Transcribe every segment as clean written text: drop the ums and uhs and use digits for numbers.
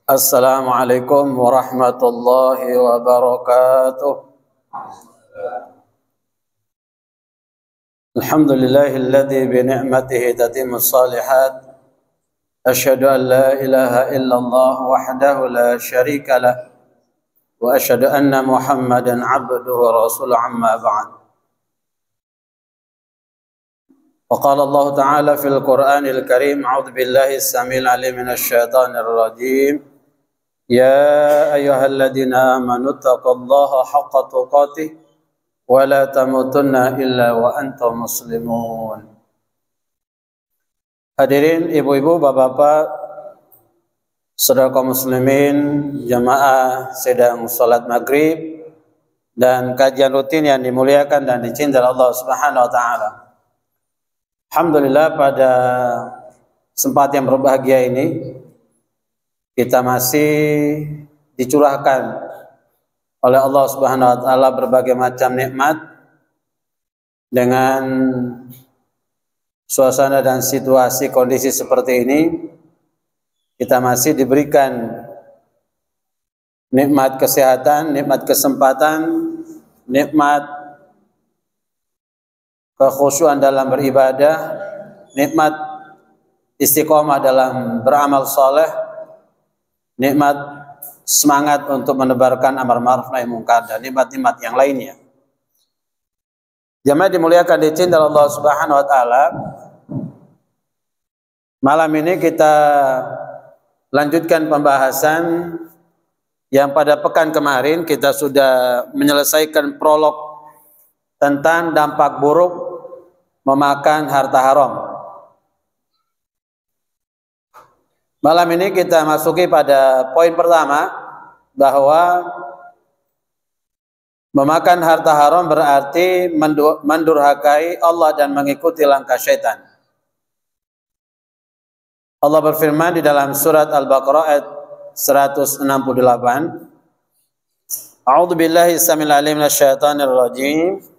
Assalamualaikum warahmatullahi wabarakatuh. Alhamdulillahilladzi bi ni'matihi tatimmus shalihat. Asyhadu an la ilaha illallah wahdahu la syarika lah. Wa asyhadu anna Muhammadan 'abduhu wa rasuluhu amma ba'd. وقال الله تعالى في القرآن الكريم أعوذ بالله السميع العليم من الشيطان الرجيم يا أيها الذين آمنوا اتقوا الله حق تقاته ولا تموتن إلا وأنتم مسلمون. Hadirin ibu-ibu, bapak-bapak, saudara kaum muslimin, jamaah sedang salat maghrib dan kajian rutin yang dimuliakan dan dicintai Allah Subhanahu wa taala. Alhamdulillah, pada kesempatan yang berbahagia ini kita masih dicurahkan oleh Allah Subhanahu wa taala berbagai macam nikmat dengan suasana dan situasi kondisi seperti ini. Kita masih diberikan nikmat kesehatan, nikmat kesempatan, nikmat kekhusyuan dalam beribadah, nikmat istiqomah dalam beramal saleh, nikmat semangat untuk menebarkan amar ma'ruf nahi munkar, dan nikmat-nikmat yang lainnya. Jamaah dimuliakan dicintai Allah Subhanahu wa taala. Malam ini kita lanjutkan pembahasan yang pada pekan kemarin kita sudah menyelesaikan prolog tentang dampak buruk memakan harta haram. Malam ini kita masuki pada poin pertama, bahwa memakan harta haram berarti mendurhakai Allah dan mengikuti langkah syaitan. Allah berfirman di dalam surat Al-Baqarah ayat 168, A'udzu billahi samil alim minasyaitonir rajim.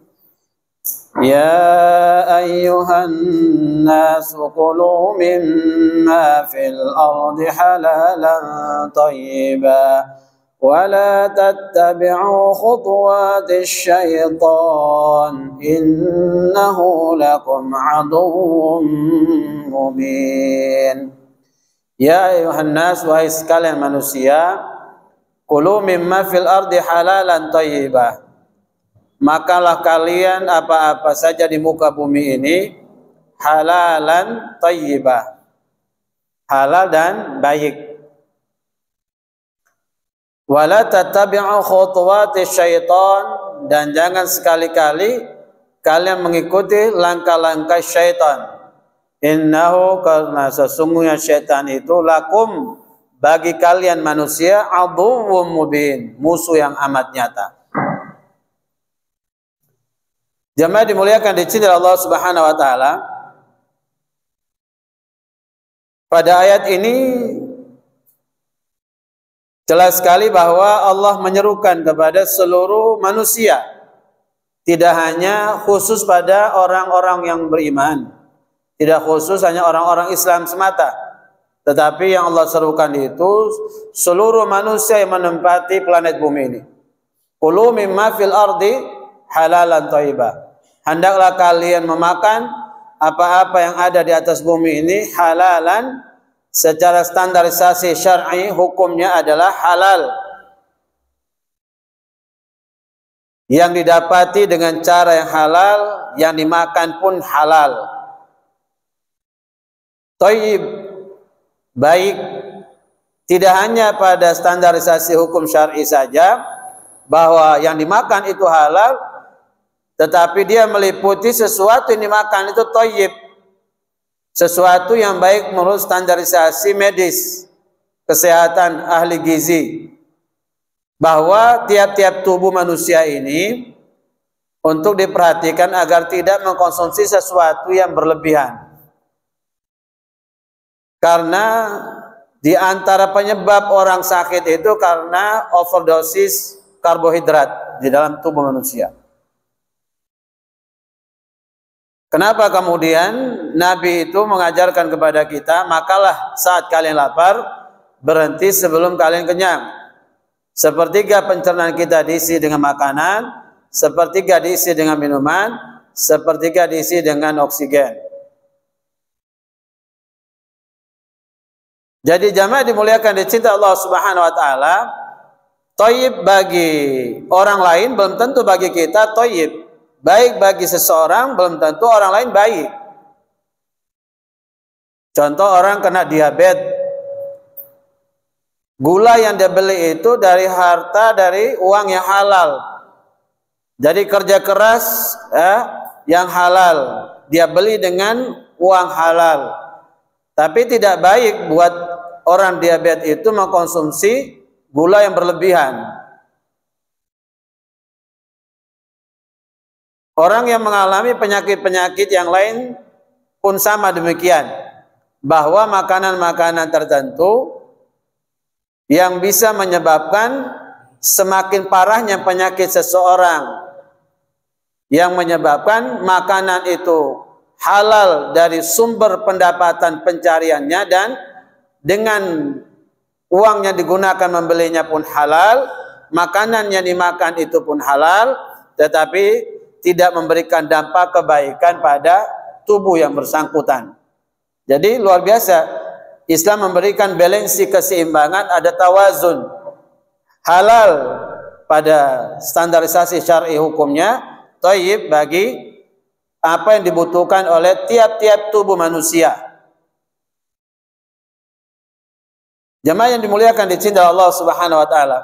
Ya ayyuhan nas kulu mimma fil ardi halalan thayyiban wa la tattabi'u khutuwatis syaitan innahu lakum aduwwum mubin. Ya ayyuhan nas, wahai sekalian manusia, kulu mimma fil ardi halalan thayyiban, makalah kalian apa-apa saja di muka bumi ini halalan thayyibah, halal dan baik. Wala tattabi'u khutuwatis syaitan, dan jangan sekali-kali kalian mengikuti langkah-langkah syaitan. Innahu, karena sesungguhnya syaitan itu lakum, bagi kalian manusia, aduwwum mubin, musuh yang amat nyata. Jamaah dimuliakan dicintai Allah Subhanahu wa taala. Pada ayat ini jelas sekali bahwa Allah menyerukan kepada seluruh manusia, tidak hanya khusus pada orang-orang yang beriman, tidak khusus hanya orang-orang Islam semata, tetapi yang Allah serukan itu seluruh manusia yang menempati planet bumi ini. Kulu mimma fil ardi halalan thayyibah, hendaklah kalian memakan apa-apa yang ada di atas bumi ini halalan, secara standarisasi syar'i hukumnya adalah halal, yang didapati dengan cara yang halal, yang dimakan pun halal. Thayyib, baik, tidak hanya pada standarisasi hukum syar'i saja bahwa yang dimakan itu halal, tetapi dia meliputi sesuatu yang dimakan itu thayyib, sesuatu yang baik menurut standarisasi medis, kesehatan, ahli gizi, bahwa tiap-tiap tubuh manusia ini untuk diperhatikan agar tidak mengkonsumsi sesuatu yang berlebihan. Karena di antara penyebab orang sakit itu karena overdosis karbohidrat di dalam tubuh manusia. Kenapa kemudian Nabi itu mengajarkan kepada kita, makalah saat kalian lapar, berhenti sebelum kalian kenyang. Sepertiga pencernaan kita diisi dengan makanan, sepertiga diisi dengan minuman, sepertiga diisi dengan oksigen. Jadi jamaah dimuliakan, dicinta Allah Subhanahu wa taala, thayyib bagi orang lain belum tentu bagi kita thayyib. Baik bagi seseorang belum tentu orang lain baik. Contoh orang kena diabetes, gula yang dia beli itu dari harta, dari uang yang halal. Jadi kerja keras yang halal, dia beli dengan uang halal. Tapi tidak baik buat orang diabetes itu mengkonsumsi gula yang berlebihan. Orang yang mengalami penyakit-penyakit yang lain pun sama demikian, bahwa makanan-makanan tertentu yang bisa menyebabkan semakin parahnya penyakit seseorang, yang menyebabkan makanan itu halal dari sumber pendapatan pencariannya dan dengan uang yang digunakan membelinya pun halal, makanan yang dimakan itu pun halal, tetapi tidak memberikan dampak kebaikan pada tubuh yang bersangkutan. Jadi luar biasa, Islam memberikan balansi, keseimbangan, ada tawazun. Halal pada standarisasi syar'i hukumnya, thayyib bagi apa yang dibutuhkan oleh tiap-tiap tubuh manusia. Jamaah yang dimuliakan, dicintai Allah Subhanahu wa taala.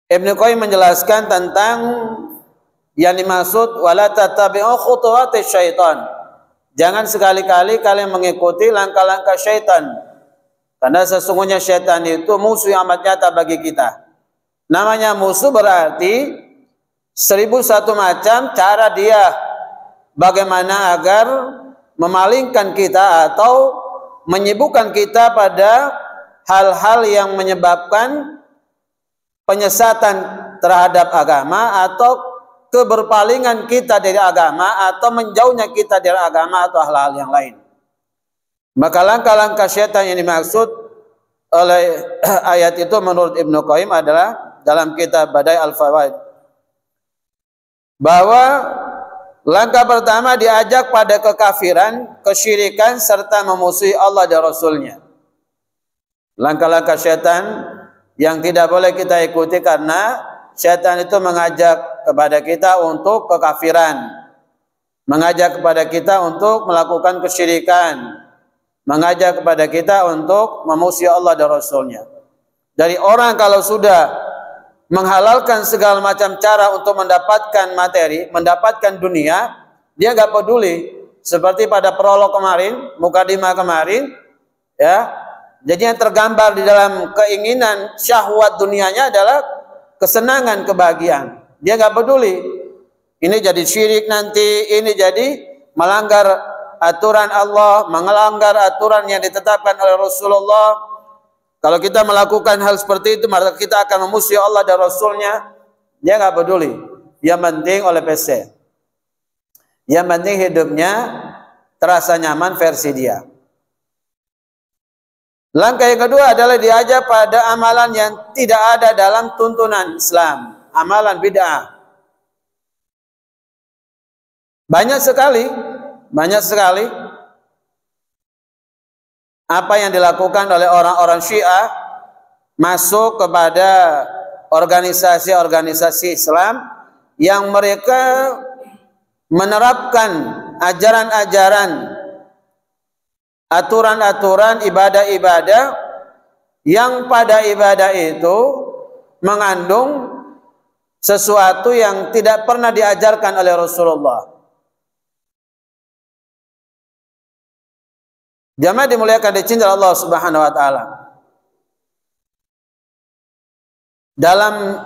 Ibnu Qayyim menjelaskan tentang yang dimaksud wala tattabi'u khutuwatis syaitan. Jangan sekali-kali kalian mengikuti langkah-langkah syaitan. Karena sesungguhnya syaitan itu musuh yang amat nyata bagi kita. Namanya musuh berarti 1001 macam cara dia bagaimana agar memalingkan kita atau menyibukkan kita pada hal-hal yang menyebabkan penyesatan terhadap agama atau keberpalingan kita dari agama atau menjauhnya kita dari agama atau hal-hal yang lain. Maka langkah-langkah syaitan yang dimaksud oleh ayat itu menurut Ibnu Qayyim adalah dalam kitab Badai Al-Fawaid, bahwa langkah pertama diajak pada kekafiran, kesyirikan serta memusuhi Allah dan Rasulnya. Langkah-langkah syaitan yang tidak boleh kita ikuti karena syaitan itu mengajak kepada kita untuk kekafiran, mengajak kepada kita untuk melakukan kesyirikan, mengajak kepada kita untuk memusuhi Allah dan Rasulnya. Dari orang kalau sudah menghalalkan segala macam cara untuk mendapatkan materi, mendapatkan dunia, dia gak peduli. Seperti pada prolog kemarin, mukadimah kemarin, ya. Jadi yang tergambar di dalam keinginan syahwat dunianya adalah kesenangan, kebahagiaan. Dia gak peduli. Ini jadi syirik nanti, ini jadi melanggar aturan Allah, melanggar aturan yang ditetapkan oleh Rasulullah. Kalau kita melakukan hal seperti itu, maka kita akan memusuhi Allah dan Rasulnya. Dia gak peduli. Yang penting oleh PC. Yang penting hidupnya terasa nyaman versi dia. Langkah yang kedua adalah diajak pada amalan yang tidak ada dalam tuntunan Islam. Amalan bid'ah. Banyak sekali apa yang dilakukan oleh orang-orang Syiah masuk kepada organisasi-organisasi Islam yang mereka menerapkan ajaran-ajaran, aturan-aturan ibadah-ibadah yang pada ibadah itu mengandung sesuatu yang tidak pernah diajarkan oleh Rasulullah. Jamaah dimuliakan, dicintai Allah Subhanahu wa taala. Dalam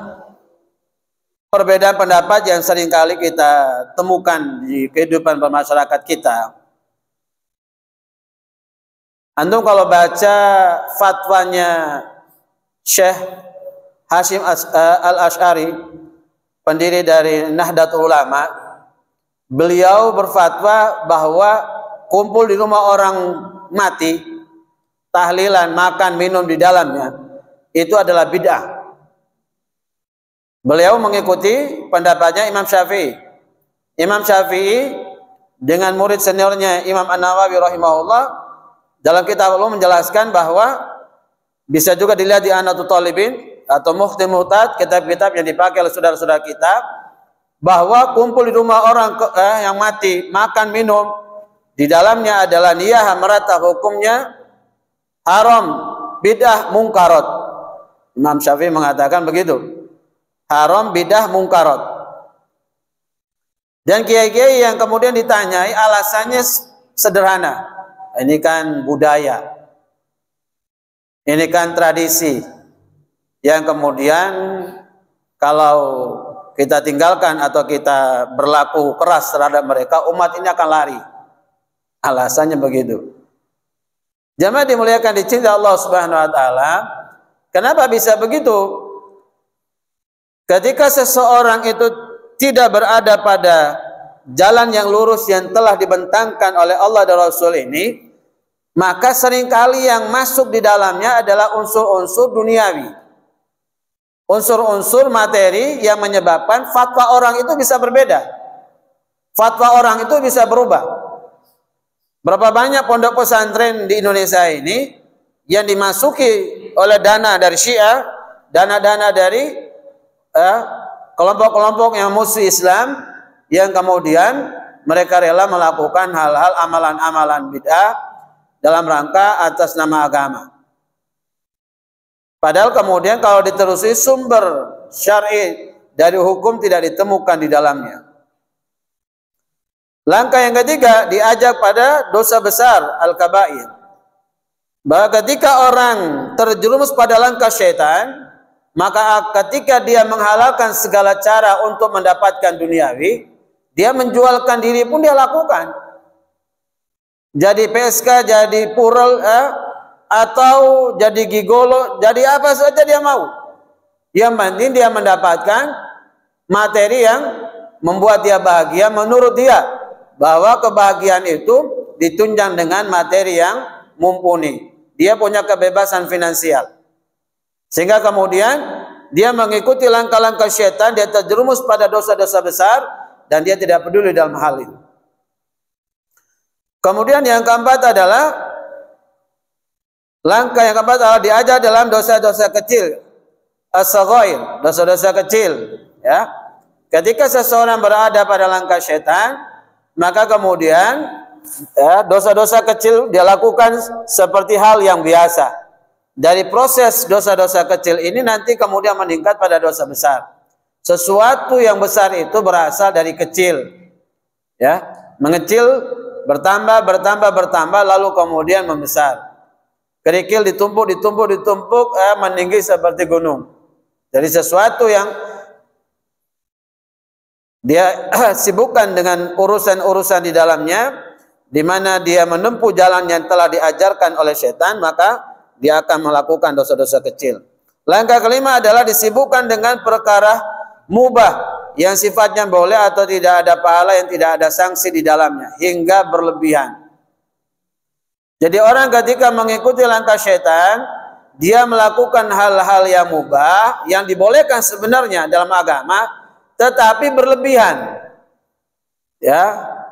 perbedaan pendapat yang seringkali kita temukan di kehidupan bermasyarakat kita, antum kalau baca fatwanya Syekh Hashim Al-Ash'ari, pendiri dari Nahdlatul Ulama, beliau berfatwa bahwa kumpul di rumah orang mati, tahlilan, makan, minum di dalamnya, itu adalah bid'ah. Beliau mengikuti pendapatnya Imam Syafi'i. Imam Syafi'i dengan murid seniornya Imam An-Nawawi rahimahullah dalam kitab Ulum menjelaskan bahwa bisa juga dilihat di Anatul Talibin atau Mukhti Muhtad, kitab-kitab yang dipakai oleh saudara-saudara kita, bahwa kumpul di rumah orang yang mati, makan, minum, di dalamnya adalah niyah merata, hukumnya haram, bid'ah, mungkarat. Imam Syafi'i mengatakan begitu. Haram, bid'ah, mungkarat. Dan kiai-kiai yang kemudian ditanyai alasannya sederhana. Ini kan budaya. Ini kan tradisi. Yang kemudian kalau kita tinggalkan atau kita berlaku keras terhadap mereka, umat ini akan lari. Alasannya begitu. Jamaah dimuliakan dicintai Allah Subhanahu wa taala. Kenapa bisa begitu? Ketika seseorang itu tidak berada pada jalan yang lurus yang telah dibentangkan oleh Allah dan Rasul ini, maka seringkali yang masuk di dalamnya adalah unsur-unsur duniawi. Unsur-unsur materi yang menyebabkan fatwa orang itu bisa berbeda. Fatwa orang itu bisa berubah. Berapa banyak pondok pesantren di Indonesia ini yang dimasuki oleh dana dari Syiah, dana-dana dari kelompok-kelompok yang musuh Islam, yang kemudian mereka rela melakukan hal-hal amalan-amalan bid'ah dalam rangka atas nama agama. Padahal kemudian kalau diterusi sumber syar'i dari hukum tidak ditemukan di dalamnya. Langkah yang ketiga, diajak pada dosa besar al-kabair. Bahwa ketika orang terjerumus pada langkah syaitan, maka ketika dia menghalalkan segala cara untuk mendapatkan duniawi, dia menjualkan diri pun dia lakukan. Jadi PSK, jadi purel, atau jadi gigolo, jadi apa saja dia mau. Yang penting dia mendapatkan materi yang membuat dia bahagia menurut dia, bahwa kebahagiaan itu ditunjang dengan materi yang mumpuni. Dia punya kebebasan finansial. Sehingga kemudian dia mengikuti langkah-langkah syaitan, dia terjerumus pada dosa-dosa besar dan dia tidak peduli dalam hal itu. Kemudian yang keempat adalah diajar dalam dosa-dosa kecil, as-saghair, dosa-dosa kecil, ya. Ketika seseorang berada pada langkah syaitan, maka kemudian dosa-dosa kecil dia lakukan seperti hal yang biasa. Dari proses dosa-dosa kecil ini nanti kemudian meningkat pada dosa besar. Sesuatu yang besar itu berasal dari kecil, ya, mengecil, bertambah lalu kemudian membesar. Kerikil ditumpuk meninggi seperti gunung. Jadi sesuatu yang dia sibukkan dengan urusan-urusan di dalamnya, di mana dia menempuh jalan yang telah diajarkan oleh setan, maka dia akan melakukan dosa-dosa kecil. Langkah kelima adalah disibukkan dengan perkara mubah yang sifatnya boleh atau tidak ada pahala, yang tidak ada sanksi di dalamnya, hingga berlebihan. Jadi orang ketika mengikuti langkah syaitan, dia melakukan hal-hal yang mubah, yang dibolehkan sebenarnya dalam agama, tetapi berlebihan. Ya,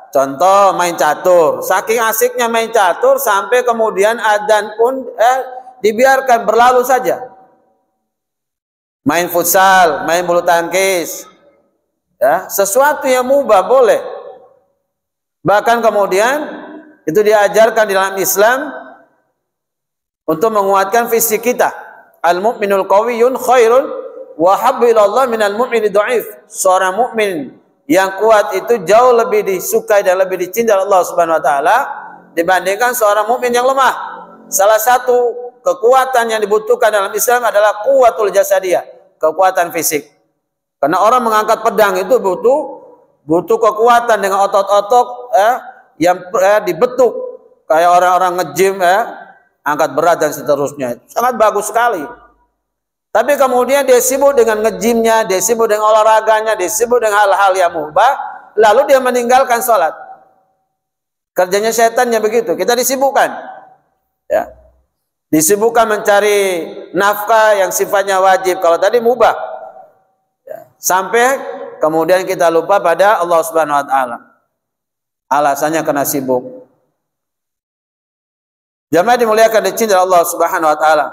contoh main catur. Saking asiknya main catur sampai kemudian adzan pun dibiarkan berlalu saja. Main futsal, main bulu tangkis, ya, sesuatu yang mubah boleh. Bahkan kemudian itu diajarkan di dalam Islam untuk menguatkan fisik kita. Al-mu'minul qawiyyun khairun wa habbu ilallah minal mu'minid dha'if. Seorang mukmin yang kuat itu jauh lebih disukai dan lebih dicintai Allah Subhanahu wa taala dibandingkan seorang mukmin yang lemah. Salah satu kekuatan yang dibutuhkan dalam Islam adalah quwwatul jasadiyah, kekuatan fisik. Karena orang mengangkat pedang itu butuh kekuatan dengan otot-otot yang dibentuk kayak orang-orang nge-gym, angkat berat dan seterusnya. Sangat bagus sekali. Tapi kemudian dia sibuk dengan nge-gymnya, dia sibuk dengan olahraganya, dia sibuk dengan hal-hal yang mubah, lalu dia meninggalkan sholat. Kerjanya setannya begitu. Kita disibukkan, ya, disibukkan mencari nafkah yang sifatnya wajib. Kalau tadi mubah, ya, sampai kemudian kita lupa pada Allah Subhanahu Wa Taala. Alasannya karena sibuk. Jamaah dimuliakan dan dicintai Allah Subhanahu Wa Taala.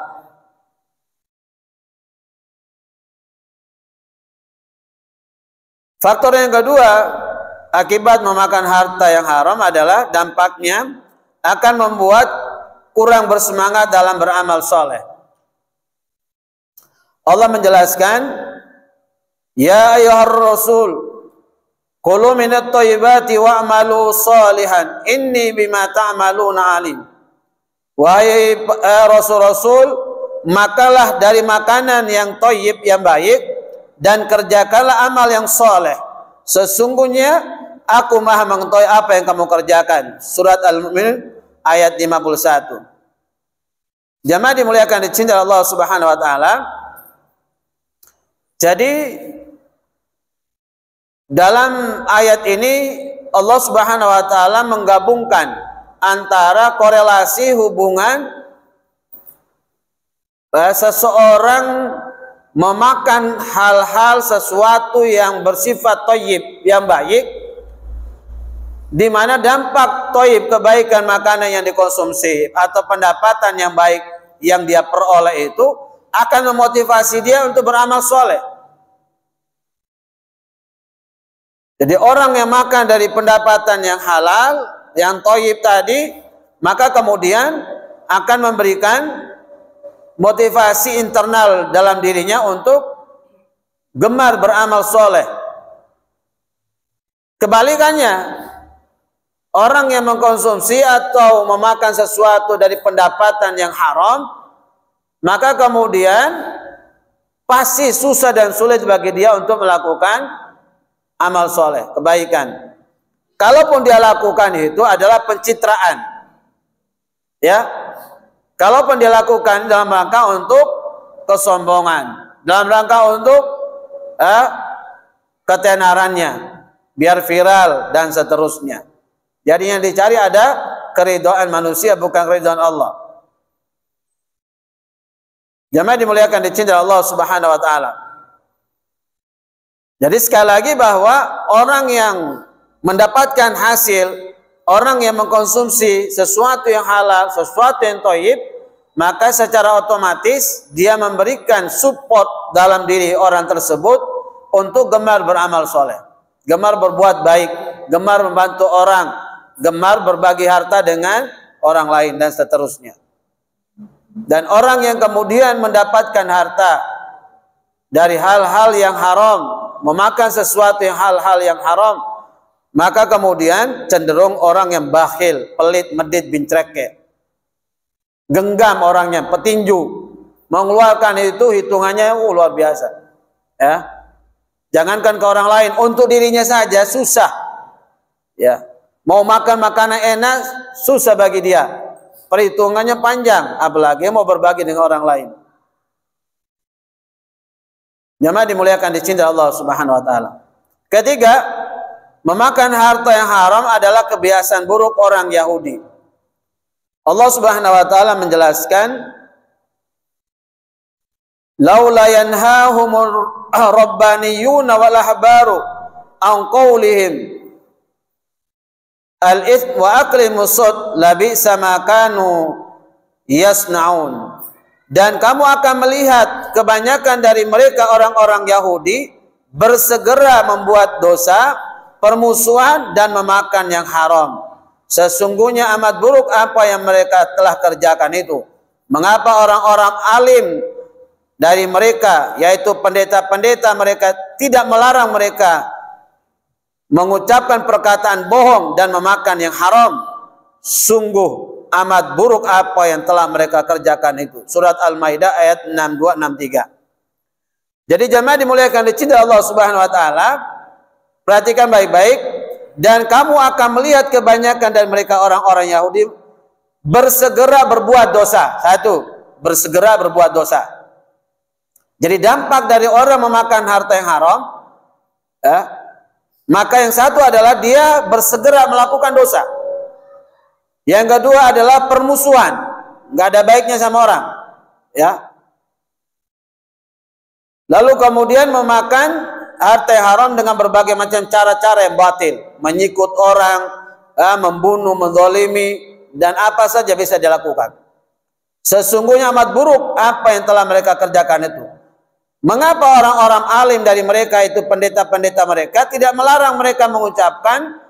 Faktor yang kedua, akibat memakan harta yang haram adalah dampaknya akan membuat kurang bersemangat dalam beramal soleh. Allah menjelaskan, ya ayyuhar rasul, kulu minat thayyibati wa'malu sholihan, inni bima ta'maluna alim. Wahai rasul-rasul, makalah dari makanan yang thayyib, yang baik, dan kerjakanlah amal yang soleh. Sesungguhnya aku maha mengetahui apa yang kamu kerjakan. Surat Al-Mu'min ayat 51. Jamaah dimuliakan dicintai Allah Subhanahu Wa Taala. Jadi dalam ayat ini Allah Subhanahu Wa Taala menggabungkan antara korelasi hubungan seseorang memakan hal-hal sesuatu yang bersifat thayyib, yang baik, di mana dampak thayyib, kebaikan makanan yang dikonsumsi atau pendapatan yang baik yang dia peroleh itu akan memotivasi dia untuk beramal soleh. Jadi orang yang makan dari pendapatan yang halal, yang thayyib tadi, maka kemudian akan memberikan motivasi internal dalam dirinya untuk gemar beramal soleh. Kebalikannya, orang yang mengkonsumsi atau memakan sesuatu dari pendapatan yang haram, maka kemudian pasti susah dan sulit bagi dia untuk melakukan amal soleh, kebaikan. Kalaupun dia lakukan itu adalah pencitraan, ya. Kalaupun dia lakukan dalam rangka untuk kesombongan, dalam rangka untuk ketenarannya, biar viral dan seterusnya. Jadi yang dicari ada keridhaan manusia, bukan keridhaan Allah. Jamaah dimuliakan dicintai Allah Subhanahu Wa Taala. Jadi sekali lagi bahwa orang yang mendapatkan hasil, orang yang mengkonsumsi sesuatu yang halal, sesuatu yang thayyib, maka secara otomatis dia memberikan support dalam diri orang tersebut untuk gemar beramal soleh, gemar berbuat baik, gemar membantu orang, gemar berbagi harta dengan orang lain dan seterusnya. Dan orang yang kemudian mendapatkan harta dari hal-hal yang haram, memakan sesuatu yang hal-hal yang haram, maka kemudian cenderung orang yang bakhil, pelit, medit, bincreke, genggam orangnya, petinju, mengeluarkan itu hitungannya luar biasa, ya. Jangankan ke orang lain, untuk dirinya saja susah, ya. Mau makan makanan enak susah bagi dia, perhitungannya panjang, apalagi mau berbagi dengan orang lain. Jamaah dimuliakan dicintai Allah Subhanahu Wa Taala. Ketiga, memakan harta yang haram adalah kebiasaan buruk orang Yahudi. Allah Subhanahu Wa Taala menjelaskan, laula yanhahumur rabbaniyuna wal ahbaru an qawlihim al-its wa aklimus sud labisa ma kanu yasnaun. Dan kamu akan melihat kebanyakan dari mereka orang-orang Yahudi bersegera membuat dosa, permusuhan dan memakan yang haram. Sesungguhnya amat buruk apa yang mereka telah kerjakan itu. Mengapa orang-orang alim dari mereka, yaitu pendeta-pendeta mereka, tidak melarang mereka mengucapkan perkataan bohong dan memakan yang haram? Sungguh amat buruk apa yang telah mereka kerjakan itu. Surat Al-Maidah ayat 62-63. Jadi jamaah dimuliakan dicintai Allah Subhanahu Wa Taala, perhatikan baik-baik, dan kamu akan melihat kebanyakan dari mereka orang-orang Yahudi bersegera berbuat dosa. Satu, bersegera berbuat dosa. Jadi dampak dari orang memakan harta yang haram, maka yang satu adalah dia bersegera melakukan dosa. Yang kedua adalah permusuhan, nggak ada baiknya sama orang, ya. Lalu kemudian memakan harta haram dengan berbagai macam cara-cara yang batil, menyikut orang, membunuh, menzalimi, dan apa saja bisa dilakukan. Sesungguhnya amat buruk apa yang telah mereka kerjakan itu. Mengapa orang-orang alim dari mereka itu, pendeta-pendeta mereka, tidak melarang mereka mengucapkan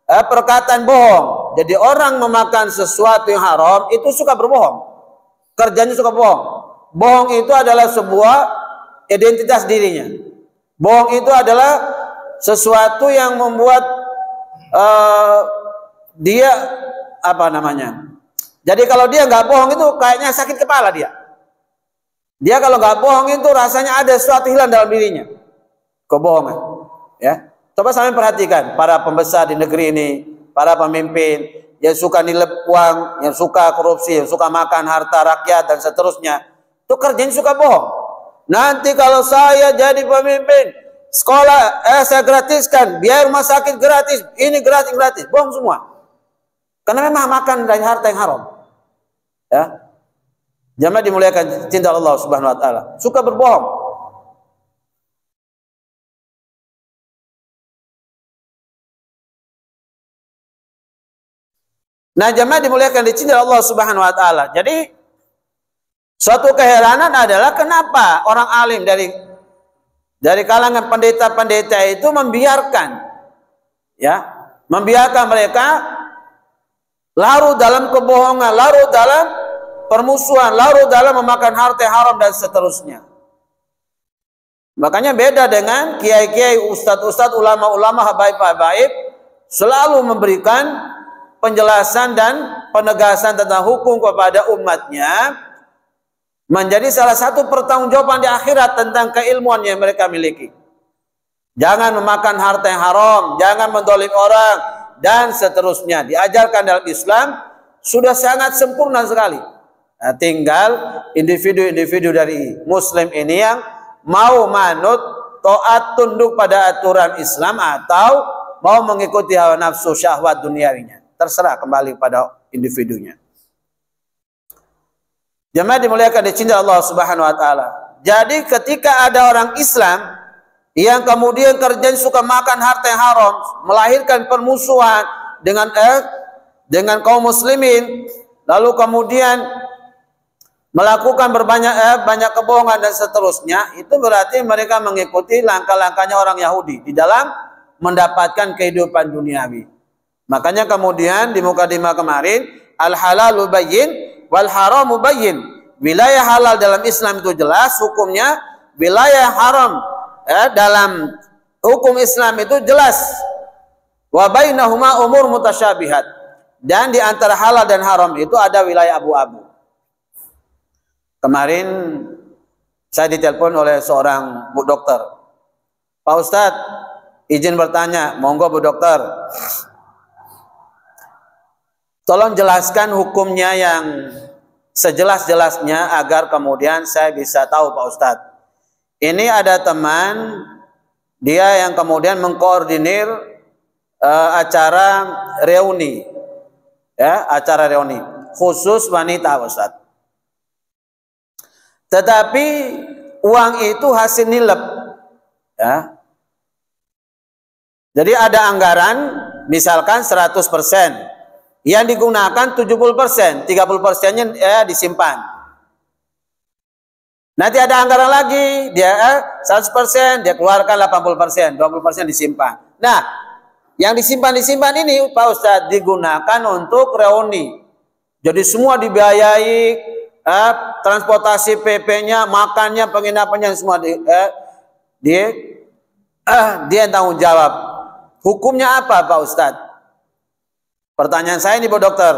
perkataan bohong. Jadi orang memakan sesuatu yang haram itu suka berbohong, kerjanya suka bohong. Bohong itu adalah sebuah identitas dirinya. Bohong itu adalah sesuatu yang membuat dia apa namanya. Jadi kalau dia nggak bohong itu kayaknya sakit kepala dia. Dia kalau nggak bohong itu rasanya ada sesuatu hilang dalam dirinya. Kebohongan, ya. Coba sampai perhatikan para pembesar di negeri ini, para pemimpin yang suka nilai uang, yang suka korupsi, yang suka makan harta rakyat dan seterusnya. Itu kerjanya suka bohong. Nanti kalau saya jadi pemimpin, sekolah saya gratiskan, biaya rumah sakit gratis, ini gratis, bohong semua. Karena memang makan dari harta yang haram. Ya. Jamaah dimuliakan cinta Allah Subhanahu wa taala, suka berbohong. Nah, jamaah dimuliakan di cinta Allah Subhanahu wa taala. Jadi suatu keheranan adalah kenapa orang alim dari kalangan pendeta-pendeta itu membiarkan mereka larut dalam kebohongan, larut dalam permusuhan, larut dalam memakan harta haram dan seterusnya. Makanya beda dengan kiai-kiai, ustadz-ustadz, ulama-ulama, habaib-habaib selalu memberikan penjelasan dan penegasan tentang hukum kepada umatnya, menjadi salah satu pertanggungjawaban di akhirat tentang keilmuan yang mereka miliki. Jangan memakan harta yang haram, jangan mendolim orang, dan seterusnya. Diajarkan dalam Islam sudah sangat sempurna sekali. Nah, tinggal individu-individu dari Muslim ini yang mau manut, taat, tunduk pada aturan Islam atau mau mengikuti hawa nafsu syahwat duniawinya. Terserah, kembali pada individunya. Jemaah dimuliakan di cinta Allah Subhanahu wa taala. Jadi ketika ada orang Islam yang kemudian kerjanya suka makan harta yang haram, melahirkan permusuhan dengan kaum muslimin, lalu kemudian melakukan banyak kebohongan dan seterusnya, itu berarti mereka mengikuti langkah-langkahnya orang Yahudi di dalam mendapatkan kehidupan duniawi. Makanya kemudian di mukadimah kemarin, al halalu bayyin wal haramu bayyin. Wilayah halal dalam Islam itu jelas hukumnya, wilayah haram dalam hukum Islam itu jelas. Wa bainahuma umur mutasyabihat. Dan di antara halal dan haram itu ada wilayah abu-abu. Kemarin saya ditelepon oleh seorang Bu Dokter. Pak Ustadz, izin bertanya, monggo Bu Dokter. Tolong jelaskan hukumnya yang sejelas-jelasnya agar kemudian saya bisa tahu Pak Ustadz. Ini ada teman, dia yang kemudian mengkoordinir acara reuni. Ya, acara reuni khusus wanita Pak Ustadz. Tetapi uang itu hasil nilep, ya. Jadi ada anggaran misalkan 100%, yang digunakan 70%, 30%-nya disimpan. Nanti ada anggaran lagi, dia 100%, dia keluarkan 80%, 20% disimpan. Nah, yang disimpan ini Pak Ustadz digunakan untuk reuni. Jadi semua dibiayai, transportasi PP-nya, makannya, penginapannya semua dia yang tanggung jawab. Hukumnya apa Pak Ustadz? Pertanyaan saya ini Bu Dokter.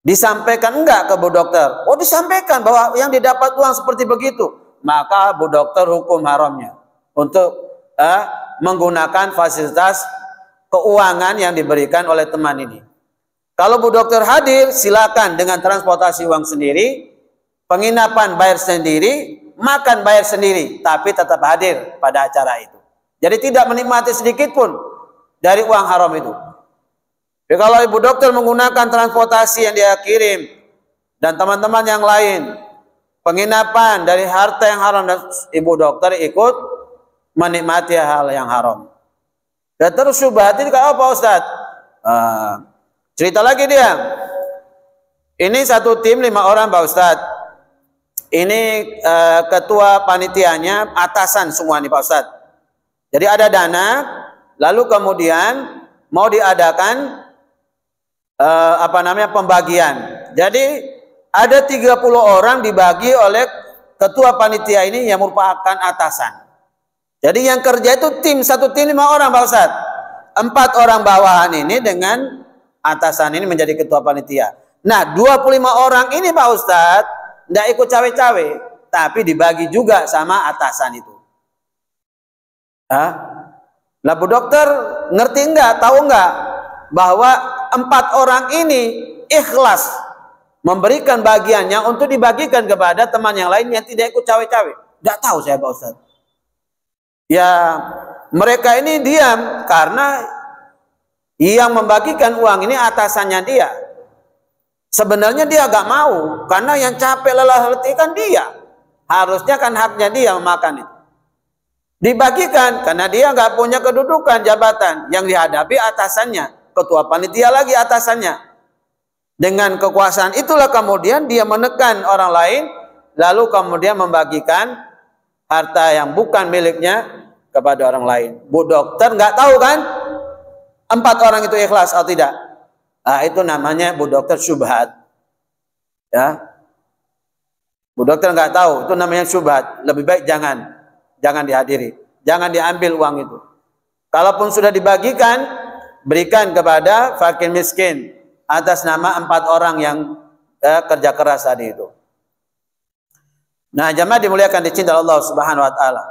Disampaikan enggak ke Bu Dokter? Oh, disampaikan bahwa yang didapat uang seperti begitu. Maka Bu Dokter hukum haramnya untuk menggunakan fasilitas keuangan yang diberikan oleh teman ini. Kalau Bu Dokter hadir, silakan dengan transportasi uang sendiri, penginapan bayar sendiri, makan bayar sendiri, tapi tetap hadir pada acara itu. Jadi tidak menikmati sedikit pun dari uang haram itu. Jadi kalau ibu dokter menggunakan transportasi yang dia kirim dan teman-teman yang lain, penginapan dari harta yang haram, dan ibu dokter ikut menikmati hal yang haram. Dan terus syubhat ini apa Ustaz? Cerita lagi dia. Ini satu tim 5 orang Pak Ustaz. Ini ketua panitianya, atasan semua nih Pak Ustaz. Jadi ada dana, lalu kemudian mau diadakan pembagian. Jadi ada 30 orang dibagi oleh ketua panitia ini yang merupakan atasan. Jadi yang kerja itu satu tim 5 orang Pak Ustaz. 4 orang bawahan ini dengan atasan ini menjadi ketua panitia. Nah 25 orang ini Pak Ustaz tidak ikut cawe-cawe, tapi dibagi juga sama atasan itu. Lah Bu Dokter ngerti enggak, tahu enggak bahwa 4 orang ini ikhlas memberikan bagiannya untuk dibagikan kepada teman yang lain yang tidak ikut cawe-cawe? Enggak tahu saya Pak Ustaz. Ya mereka ini diam karena yang membagikan uang ini atasannya dia. Sebenarnya dia agak mau karena yang capek lelah letih kan dia. Harusnya kan haknya dia memakan itu. Dibagikan karena dia nggak punya kedudukan jabatan, yang dihadapi atasannya, ketua panitia lagi atasannya. Dengan kekuasaan itulah kemudian dia menekan orang lain, lalu kemudian membagikan harta yang bukan miliknya kepada orang lain. Bu Dokter nggak tahu kan 4 orang itu ikhlas atau tidak? Nah, itu namanya Bu Dokter syubhat. Ya, Bu Dokter nggak tahu, itu namanya syubhat. Lebih baik jangan dihadiri, jangan diambil uang itu. Kalaupun sudah dibagikan, berikan kepada fakir miskin atas nama 4 orang yang kerja keras tadi itu. Nah, jamaah dimuliakan dicintai Allah Subhanahu wa taala.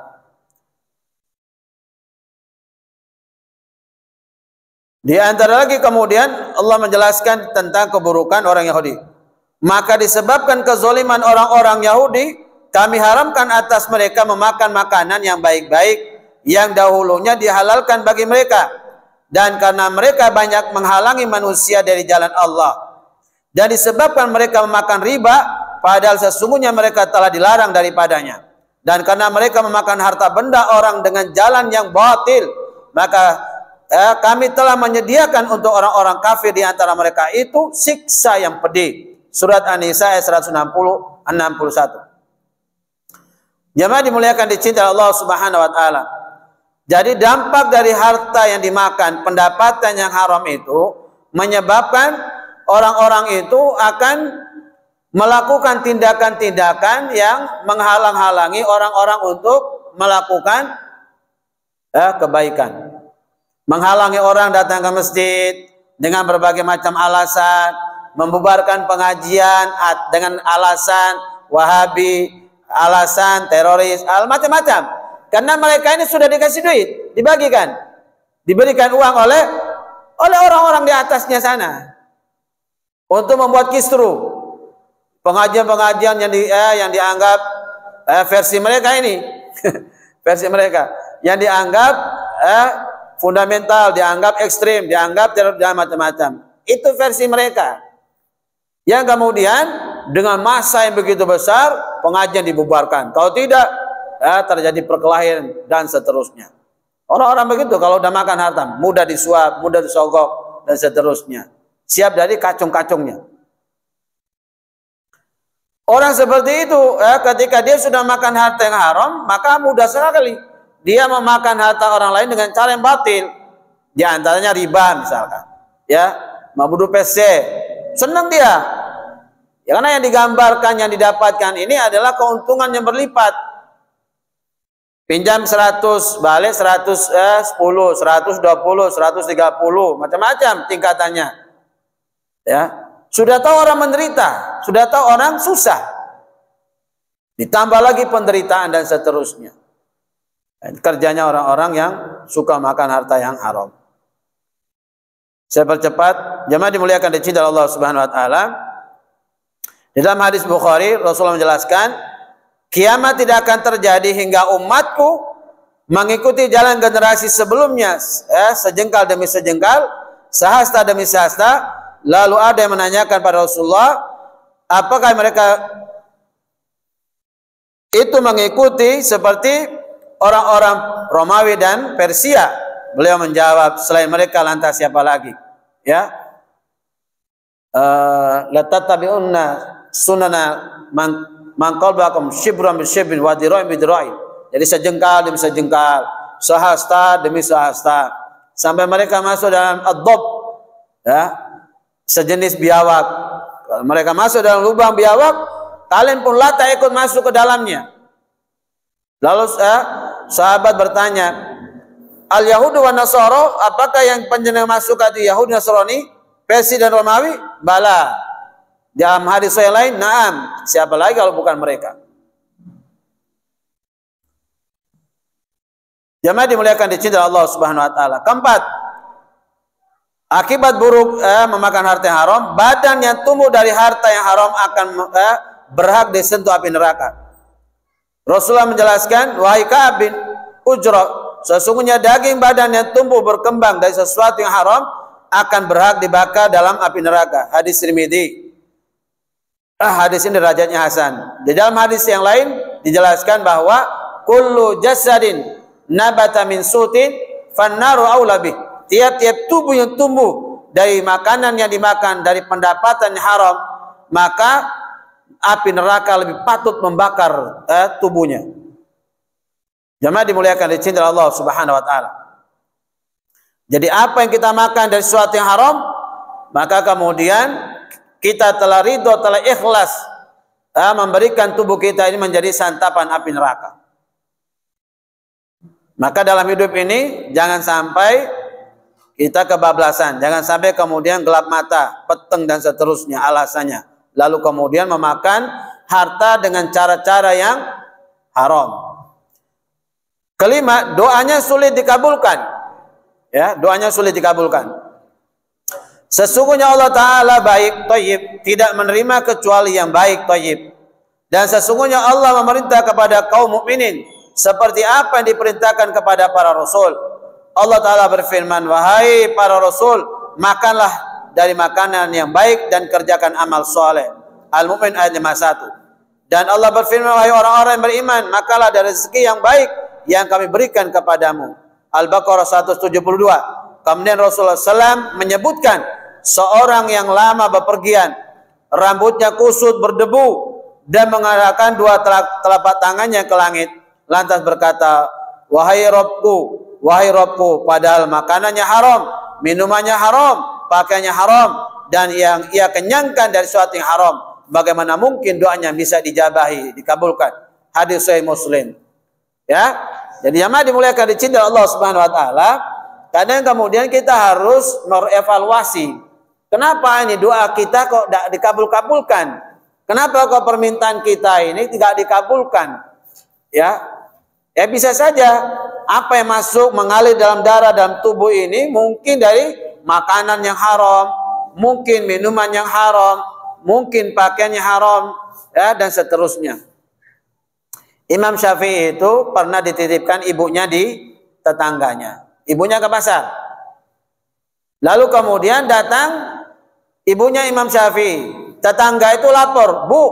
Di antara lagi kemudian Allah menjelaskan tentang keburukan orang Yahudi. Maka disebabkan kezoliman orang-orang Yahudi, kami haramkan atas mereka memakan makanan yang baik-baik yang dahulunya dihalalkan bagi mereka, dan karena mereka banyak menghalangi manusia dari jalan Allah, dan disebabkan mereka memakan riba padahal sesungguhnya mereka telah dilarang daripadanya, dan karena mereka memakan harta benda orang dengan jalan yang batil, maka kami telah menyediakan untuk orang-orang kafir di antara mereka itu siksa yang pedih. Surat An-Nisa ayat 161. Jemaah dimuliakan dicintai Allah Subhanahu wa taala. Jadi dampak dari harta yang dimakan, pendapatan yang haram itu menyebabkan orang-orang itu akan melakukan tindakan-tindakan yang menghalang-halangi orang-orang untuk melakukan kebaikan. Menghalangi orang datang ke masjid dengan berbagai macam alasan, membubarkan pengajian dengan alasan Wahabi, alasan teroris, macam-macam. Karena mereka ini sudah dikasih duit, dibagikan, diberikan uang oleh orang-orang di atasnya sana untuk membuat kisru, pengajian-pengajian yang dianggap versi mereka ini, versi mereka yang dianggap fundamental, dianggap ekstrim, dianggap teror, dan macam-macam. Itu versi mereka. Yang kemudian dengan massa yang begitu besar, pengajian dibubarkan. Kalau tidak, terjadi perkelahian dan seterusnya. Orang-orang begitu kalau udah makan harta, mudah disuap, mudah disogok, dan seterusnya. Siap dari kacung-kacungnya. Orang seperti itu, ketika dia sudah makan harta yang haram, maka mudah sekali dia memakan harta orang lain dengan cara yang batil. Di antaranya riba misalkan. Ya, mabudu PC. Senang dia. Ya, karena yang digambarkan, yang didapatkan ini adalah keuntungan yang berlipat. Pinjam 100, balik 110, 120, 130, macam-macam tingkatannya. Ya, sudah tahu orang menderita, sudah tahu orang susah. Ditambah lagi penderitaan dan seterusnya. Kerjanya orang-orang yang suka makan harta yang haram. Saya percepat, jemaah dimuliakan dicintai Allah Subhanahu wa taala. Di dalam hadis Bukhari, Rasulullah menjelaskan, kiamat tidak akan terjadi hingga umatku mengikuti jalan generasi sebelumnya, sejengkal demi sejengkal, sehasta demi sehasta. Lalu ada yang menanyakan pada Rasulullah, apakah mereka itu mengikuti seperti orang-orang Romawi dan Persia? Beliau menjawab, selain mereka lantas siapa lagi? Ya, la tattabi'unna sunana man qablakum shibran bi shibrin wa dira'in bi dira'in. Jadi sejengkal demi sejengkal, sehasta demi sehasta, sampai mereka masuk dalam ad-dhab, ya, sejenis biawak. Kalau mereka masuk dalam lubang biawak, kalian pun lata ikut masuk ke dalamnya. Lalu sahabat bertanya, al-Yahudu wa Nasara, apakah yang panjenengan masuk itu Yahudi Nasrani, Persia dan Romawi? Bala. Dalam hadis yang lain, na'am. Siapa lagi kalau bukan mereka? Jamaah dimuliakan dicintai Allah Subhanahu wa taala. Keempat, akibat buruk memakan harta yang haram, badan yang tumbuh dari harta yang haram akan berhak disentuh api neraka. Rasulullah menjelaskan, wahai Ka'ab bin Ujrah, sesungguhnya daging badan yang tumbuh berkembang dari sesuatu yang haram akan berhak dibakar dalam api neraka. Hadis Tirmidzi. Hadis ini derajatnya hasan. Di dalam hadis yang lain dijelaskan bahwa kullu jasadin nabata min sutin fannaru aula bih. Tiap-tiap tubuh yang tumbuh dari makanan yang dimakan dari pendapatan yang haram, maka api neraka lebih patut membakar tubuhnya. Jemaah dimuliakan dicintai Allah Subhanahu wa taala. Jadi apa yang kita makan dari sesuatu yang haram, maka kemudian kita telah ridho, telah ikhlas memberikan tubuh kita ini menjadi santapan api neraka. Maka dalam hidup ini jangan sampai kita kebablasan, jangan sampai kemudian gelap mata, peteng dan seterusnya alasannya. Lalu kemudian memakan harta dengan cara-cara yang haram. Kelima, doanya sulit dikabulkan. Ya, doanya sulit dikabulkan. Sesungguhnya Allah Ta'ala baik, thayyib, tidak menerima kecuali yang baik, thayyib. Dan sesungguhnya Allah memerintah kepada kaum mukminin seperti apa yang diperintahkan kepada para rasul. Allah Ta'ala berfirman, wahai para rasul, makanlah dari makanan yang baik dan kerjakan amal soleh. Al-Mu'min ayat 51. Dan Allah berfirman, wahai orang-orang yang beriman, makalah dari rezeki yang baik yang kami berikan kepadamu. Al-Baqarah 172. Kemudian Rasulullah SAW menyebutkan seorang yang lama bepergian, rambutnya kusut berdebu dan mengarahkan dua telapak tangannya ke langit, lantas berkata, wahai Rabbku, padahal makanannya haram, minumannya haram, pakaiannya haram, dan yang ia kenyangkan dari sesuatu yang haram, bagaimana mungkin doanya bisa dijabahi, dikabulkan? Hadis Sahih Muslim. Ya, jadi jamaah dimuliakan dicintai Allah Subhanahu wa taala. Kadang kemudian kita harus merevaluasi, kenapa ini doa kita kok tidak dikabul-kabulkan? Kenapa kok permintaan kita ini tidak dikabulkan? Ya, bisa saja apa yang masuk mengalir dalam darah dalam tubuh ini mungkin dari makanan yang haram, mungkin minuman yang haram, mungkin pakaiannya haram, ya, dan seterusnya. Imam Syafi'i itu pernah dititipkan ibunya di tetangganya. Ibunya ke pasar. Lalu kemudian datang ibunya Imam Syafi'i. Tetangga itu lapor, Bu,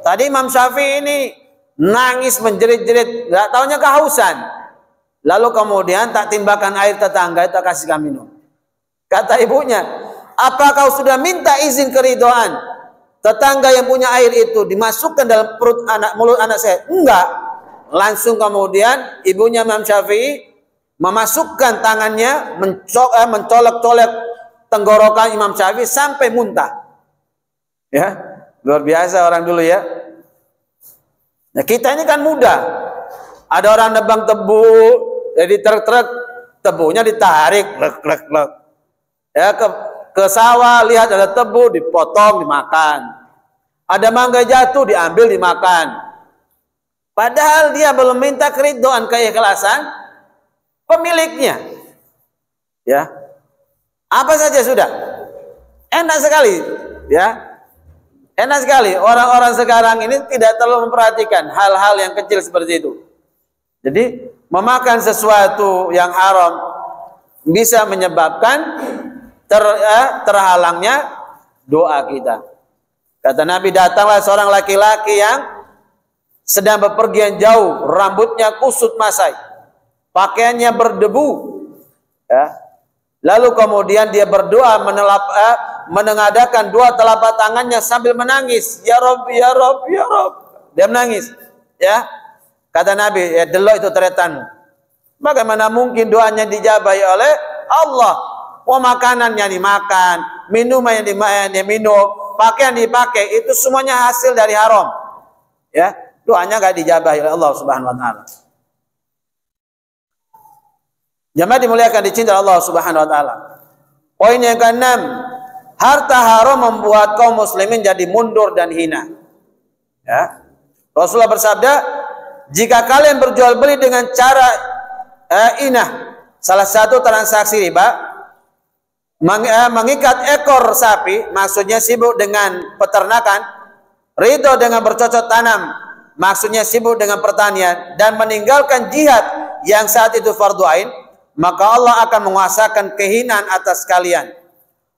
tadi Imam Syafi'i ini nangis menjerit-jerit, gak taunya kehausan. Lalu kemudian tak timbahkan air tetangga itu kasihkan minum. Kata ibunya, apa kau sudah minta izin keridoan tetangga yang punya air itu dimasukkan dalam mulut anak saya? Enggak. Langsung kemudian ibunya Imam Syafi'i memasukkan tangannya, mencolek-colek tenggorokan Imam Syafi'i sampai muntah. Ya, luar biasa orang dulu ya. Nah, kita ini kan mudah. Ada orang nebang tebu, jadi truk-truk tebunya ditarik, lek. Ya, ke sawah lihat ada tebu, dipotong, dimakan. Ada mangga jatuh, diambil, dimakan. Padahal dia belum minta keridhaan, keikhlasan pemiliknya. Ya. Apa saja sudah. Enak sekali, ya. Enak sekali, orang-orang sekarang ini tidak terlalu memperhatikan hal-hal yang kecil seperti itu. Jadi memakan sesuatu yang haram bisa menyebabkan terhalangnya doa kita. Kata Nabi, datanglah seorang laki-laki yang sedang bepergian jauh, rambutnya kusut masai, pakaiannya berdebu, ya. Lalu kemudian dia berdoa menengadakan dua telapak tangannya sambil menangis, ya Rob, ya Rob, ya Rob. Dia menangis, ya. Kata Nabi, ya delok itu teretanmu. Bagaimana mungkin doanya dijabahi oleh Allah? Wah, makanannya dimakan, minuman yang diminum, pakaian dipakai, itu semuanya hasil dari haram. Ya, doanya gak dijabahi oleh Allah Subhanahu wa taala. Jamaah dimuliakan, dicintai Allah Subhanahu wa taala. Poin yang keenam, harta haram membuat kaum muslimin jadi mundur dan hina. Ya. Rasulullah bersabda, jika kalian berjual beli dengan cara inah, salah satu transaksi riba, mengikat ekor sapi, maksudnya sibuk dengan peternakan, ridho dengan bercocok tanam, maksudnya sibuk dengan pertanian, dan meninggalkan jihad yang saat itu fardu ain, maka Allah akan menguasakan kehinaan atas kalian.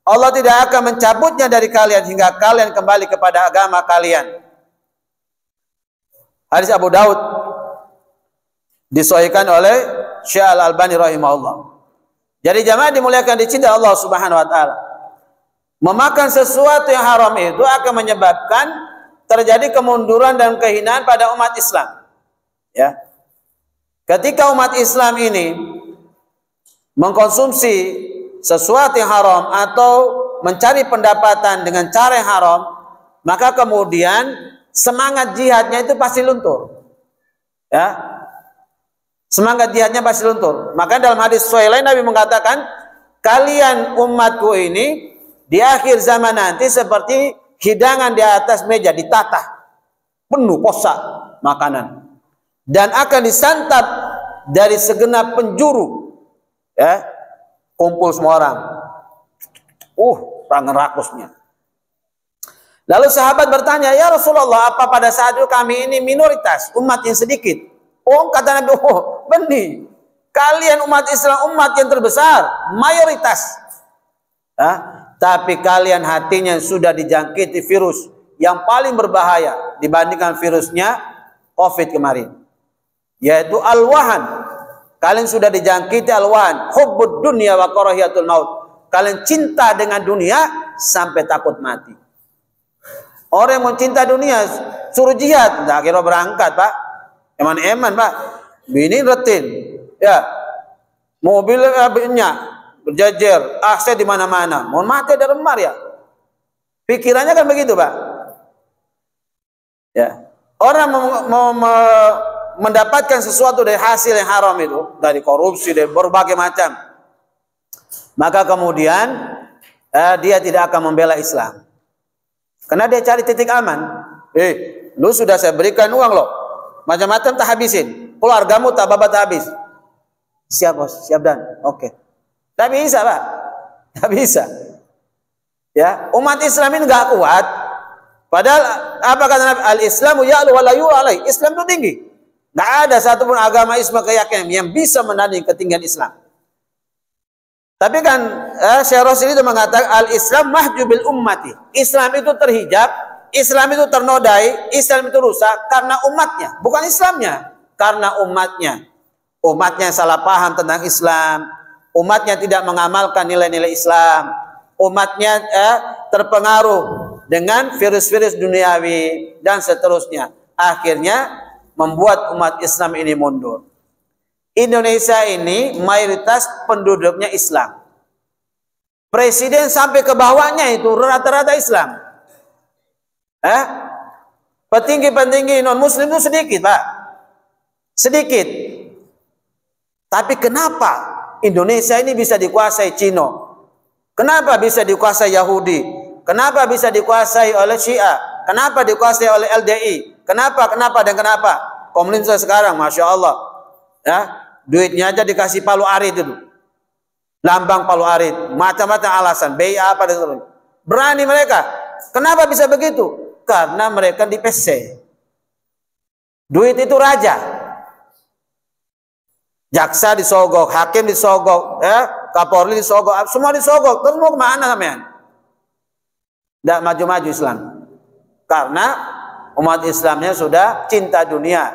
Allah tidak akan mencabutnya dari kalian hingga kalian kembali kepada agama kalian. Hadis Abu Daud disahihkan oleh Syekh Al-Albani rahimahullah. Jadi jamaah dimuliakan, dicintai Allah Subhanahu wa taala. Memakan sesuatu yang haram itu akan menyebabkan terjadi kemunduran dan kehinaan pada umat Islam. Ya. Ketika umat Islam ini mengkonsumsi sesuatu yang haram atau mencari pendapatan dengan cara yang haram, maka kemudian semangat jihadnya itu pasti luntur. Ya. Semangat jihadnya pasti luntur. Maka dalam hadis lain Nabi mengatakan, kalian umatku ini di akhir zaman nanti seperti hidangan di atas meja ditata, penuh posak makanan, dan akan disantap dari segenap penjuru. Ya, kumpul semua orang. Rangan rakusnya. Lalu sahabat bertanya, ya Rasulullah, apa pada saat itu kami ini minoritas, umat yang sedikit? Kata Nabi, benih. Kalian umat Islam, umat yang terbesar, mayoritas. Tapi kalian hatinya sudah dijangkiti virus yang paling berbahaya dibandingkan virusnya COVID kemarin, yaitu al-wahan. Kalian sudah dijangkiti al-wahan, hubbud dunya wa karahiyatul maut. Kalian cinta dengan dunia sampai takut mati. Orang yang mencinta dunia suruh jihad, tak kira berangkat, Pak. Eman-eman, Pak. Bini retin, ya. Mobilnya berjajar, AC di mana-mana. Mohon mati ada remar ya. Pikirannya kan begitu, Pak. Ya. Orang mendapatkan sesuatu dari hasil yang haram itu, dari korupsi, dari berbagai macam, maka kemudian dia tidak akan membela Islam. Karena dia cari titik aman. Lu sudah saya berikan uang loh, macam-macam tak habisin, keluargamu tak babat habis. Siap bos, siap dan oke. Tak bisa, Pak, tak bisa. Ya, umat Islam ini nggak kuat. Padahal apa kata Nabi? Al-Islamu ya'lu wa la yu'alai. Islam itu tinggi. Nggak ada satupun agama Islam keyakinan yang bisa menandingi ketinggian Islam. Tapi kan Syekh Rasul itu mengatakan al-Islam mahjubil ummati. Islam itu terhijab, Islam itu ternodai, Islam itu rusak karena umatnya, bukan Islamnya. Karena umatnya. Umatnya salah paham tentang Islam, umatnya tidak mengamalkan nilai-nilai Islam, umatnya terpengaruh dengan virus-virus duniawi dan seterusnya. Akhirnya membuat umat Islam ini mundur. Indonesia ini mayoritas penduduknya Islam. Presiden sampai ke bawahnya itu rata-rata Islam. Petinggi-petinggi non-muslim itu sedikit, Pak. Sedikit. Tapi kenapa Indonesia ini bisa dikuasai Cina? Kenapa bisa dikuasai Yahudi? Kenapa bisa dikuasai oleh Syiah? Kenapa dikuasai oleh LDI? Kenapa dan kenapa? Komunis sekarang, Masya Allah. Ya, duitnya aja dikasih palu arit itu. Lambang palu arit. Macam-macam alasan. BIA apa dan sebagainya. Berani mereka. Kenapa bisa begitu? Karena mereka di PC. Duit itu raja. Jaksa disogok, hakim disogok, Kapolri disogok, semua disogok. Terus mau kemana sampean? Tidak maju-maju Islam. Karena umat Islamnya sudah cinta dunia.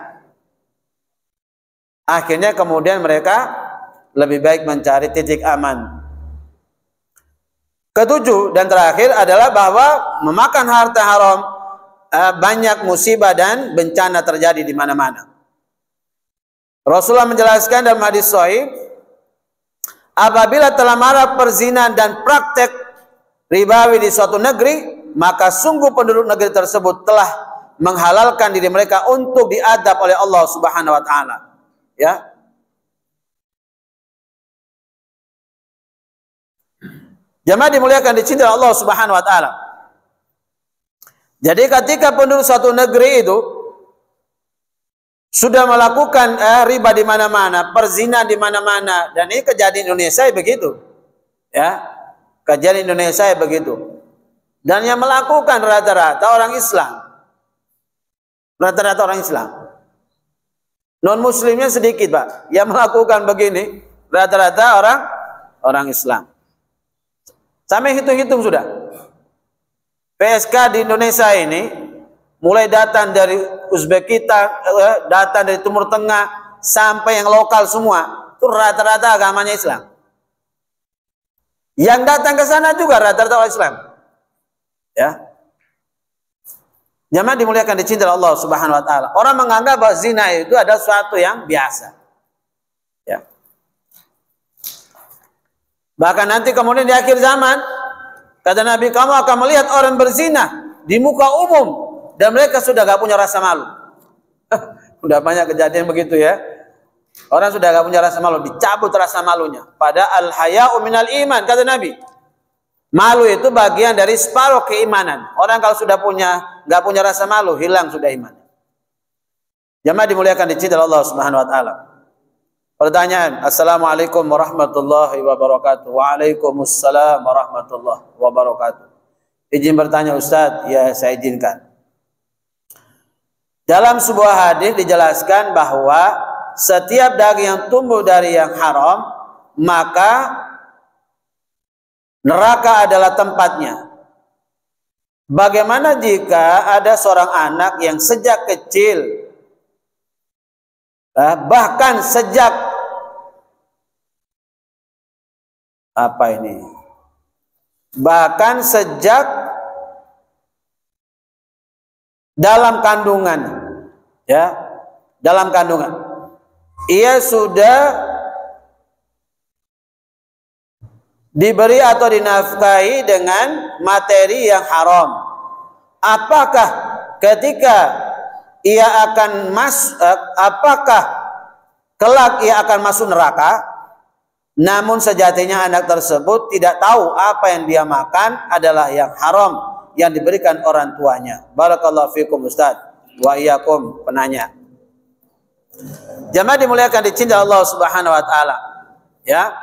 Akhirnya kemudian mereka lebih baik mencari titik aman. Ketujuh dan terakhir adalah bahwa memakan harta haram banyak musibah dan bencana terjadi di mana-mana. Rasulullah menjelaskan dalam hadis sahih, apabila telah marak perzinahan dan praktek ribawi di suatu negeri, maka sungguh penduduk negeri tersebut telah menghalalkan diri mereka untuk diadab oleh Allah Subhanahu wa taala. Ya. Jamaah dimuliakan dicintai Allah Subhanahu wa taala. Jadi ketika penduduk suatu negeri itu sudah melakukan riba di mana-mana, perzinahan di mana-mana, dan ini kejadian Indonesia begitu. Ya. Kejadian Indonesia begitu. Dan yang melakukan rata-rata orang Islam. Rata-rata orang Islam. Non muslimnya sedikit, Pak. Yang melakukan begini rata-rata orang Islam. Sampai hitung-hitung sudah. PSK di Indonesia ini mulai datang dari Uzbekistan, datang dari Timur Tengah sampai yang lokal semua, itu rata-rata agamanya Islam. Yang datang ke sana juga rata-rata orang Islam. Ya. Jamaah dimuliakan dicintai Allah Subhanahu wa taala. Orang menganggap bahwa zina itu adalah sesuatu yang biasa. Ya. Bahkan nanti kemudian di akhir zaman, kata Nabi, kamu akan melihat orang berzina di muka umum dan mereka sudah gak punya rasa malu. Sudah banyak kejadian begitu ya. Orang sudah gak punya rasa malu, dicabut rasa malunya. Pada al-haya'u minal iman, kata Nabi. Malu itu bagian dari separuh keimanan. Orang kalau sudah gak punya rasa malu, hilang sudah iman. Jamaah dimuliakan dicintai Allah Subhanahu wa taala. Pertanyaan. Assalamualaikum warahmatullahi wabarakatuh. Waalaikumsalam warahmatullahi wabarakatuh. Izin bertanya Ustaz. Ya, saya izinkan. Dalam sebuah hadis dijelaskan bahwa setiap daging yang tumbuh dari yang haram, maka neraka adalah tempatnya. Bagaimana jika ada seorang anak yang sejak kecil, bahkan sejak bahkan sejak dalam kandungan, ya, dalam kandungan, ia sudah diberi atau dinafkahi dengan materi yang haram. Apakah ketika ia akan apakah kelak ia akan masuk neraka? Namun sejatinya anak tersebut tidak tahu apa yang dia makan adalah yang haram yang diberikan orang tuanya. Barakallahu fikum Ustaz wa iyyakum penanya. Jamaah dimuliakan dicintai Allah Subhanahu wa taala. Ya.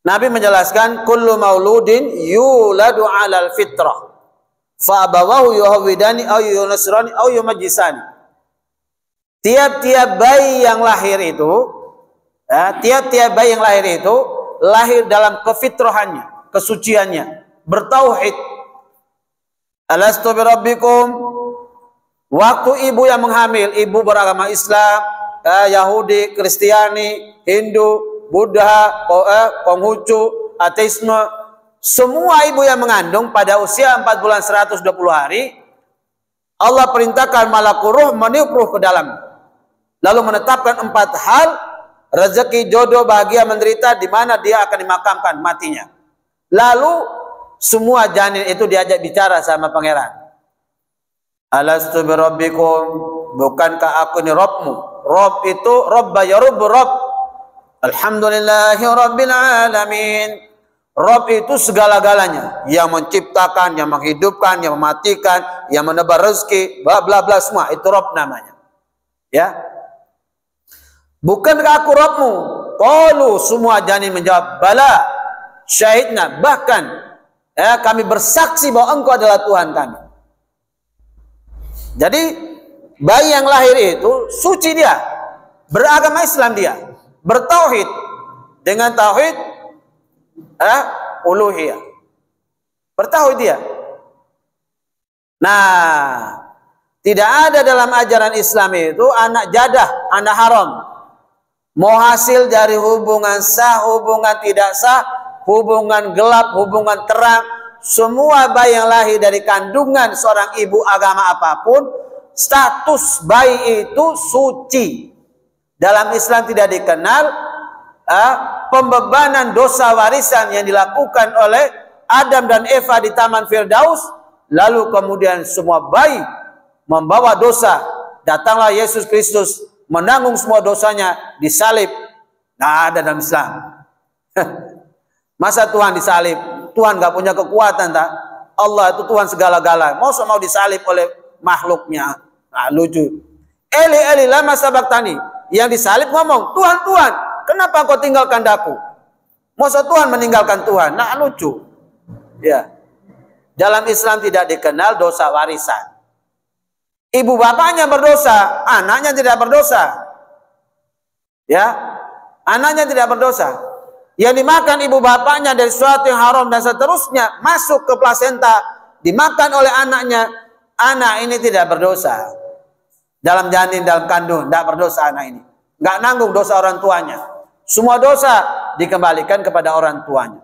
Nabi menjelaskan kullu mauludin yuladu 'alal fitrah fa abawahu yuhawidani aw yunasrani aw yumajjisani. Tiap-tiap bayi yang lahir itu, lahir dalam kefitrahannya, kesuciannya, bertauhid. Alastu birabbikum. Waktu ibu yang menghamil, ibu beragama Islam, Yahudi, Kristiani, Hindu, Buddha, Konghucu, ateisme, semua ibu yang mengandung pada usia 4 bulan 120 hari, Allah perintahkan malakul ruh meniup ruh ke dalam, lalu menetapkan 4 hal, rezeki, jodoh, bahagia, menderita, di mana dia akan dimakamkan matinya. Lalu semua janin itu diajak bicara sama pangeran. Alastu birabbikum, bukankah aku ini Rabbmu? Rabb itu Rabba yarubbu Rabb. Alhamdulillahi rabbil alamin. Rabb itu segala-galanya, yang menciptakan, yang menghidupkan, yang mematikan, yang menebar rezeki, bla bla bla, semua itu Rabb namanya. Ya. Bukankah aku Rabbmu? Qalu, semua janin menjawab, bala, syahidna, bahkan kami bersaksi bahwa engkau adalah Tuhan kami. Jadi bayi yang lahir itu suci dia, beragama Islam dia, bertauhid dengan tauhid uluhiyah. Bertauhid dia. Nah, tidak ada dalam ajaran Islam itu anak jadah, anak haram. Mau hasil dari hubungan sah, hubungan tidak sah, hubungan gelap, hubungan terang, semua bayi yang lahir dari kandungan seorang ibu agama apapun, status bayi itu suci. Dalam Islam tidak dikenal pembebanan dosa warisan yang dilakukan oleh Adam dan Eva di Taman Firdaus, lalu kemudian semua bayi membawa dosa. Datanglah Yesus Kristus menanggung semua dosanya, disalib. Nggak ada dalam Islam. Masa Tuhan disalib? Tuhan nggak punya kekuatan, tak? Allah itu Tuhan segala-gala. Mau disalib oleh makhluknya? Nah, lucu. Eli Eli lama sabaktani. Yang disalib ngomong, Tuhan, Tuhan, kenapa kau tinggalkan daku? Masa Tuhan meninggalkan Tuhan? Nah, lucu. Ya. Dalam Islam tidak dikenal dosa warisan. Ibu bapaknya berdosa, anaknya tidak berdosa. Ya, anaknya tidak berdosa. Yang dimakan ibu bapaknya dari sesuatu yang haram dan seterusnya masuk ke plasenta, dimakan oleh anaknya, anak ini tidak berdosa. Dalam janin, dalam kandung, tidak berdosa anak ini. Nggak nanggung dosa orang tuanya. Semua dosa dikembalikan kepada orang tuanya.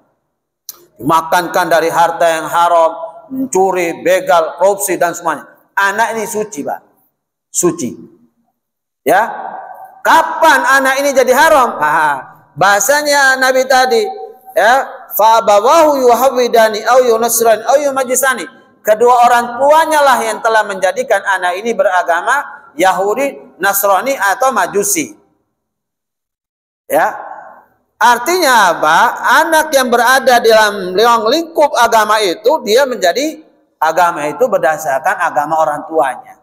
Dimakankan dari harta yang haram, mencuri, begal, korupsi dan semuanya. Anak ini suci, Pak. Suci. Ya. Kapan anak ini jadi haram? Bahasanya Nabi tadi, ya, fa abawahu yuhawidani au yunasrani au yumajisani. Kedua orang tuanya lah yang telah menjadikan anak ini beragama Yahudi, Nasrani atau Majusi. Ya. Artinya apa? Anak yang berada dalam lingkup agama itu, dia menjadi agama itu berdasarkan agama orang tuanya.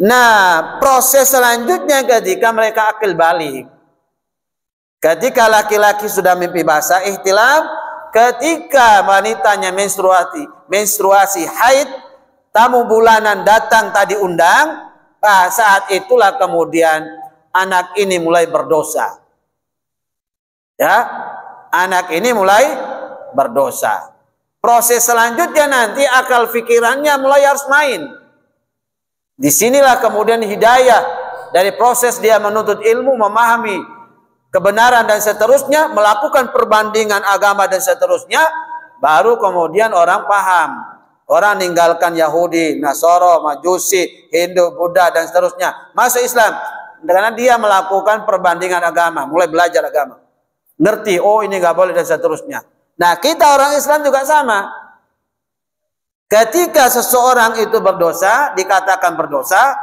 Nah, proses selanjutnya ketika mereka akil balik. Ketika laki-laki sudah mimpi basah, ihtilam, ketika wanitanya menstruasi haid, tamu bulanan datang tadi undang, saat itulah kemudian anak ini mulai berdosa. Ya, anak ini mulai berdosa. Proses selanjutnya nanti akal pikirannya mulai harus main. Disinilah kemudian hidayah dari proses dia menuntut ilmu, memahami kebenaran dan seterusnya, melakukan perbandingan agama dan seterusnya, baru kemudian orang paham. Orang ninggalkan Yahudi, Nasoro, Majusi, Hindu, Buddha dan seterusnya, masuk Islam karena dia melakukan perbandingan agama, mulai belajar agama, ngerti, oh ini nggak boleh dan seterusnya. Nah, kita orang Islam juga sama. Ketika seseorang itu berdosa, dikatakan berdosa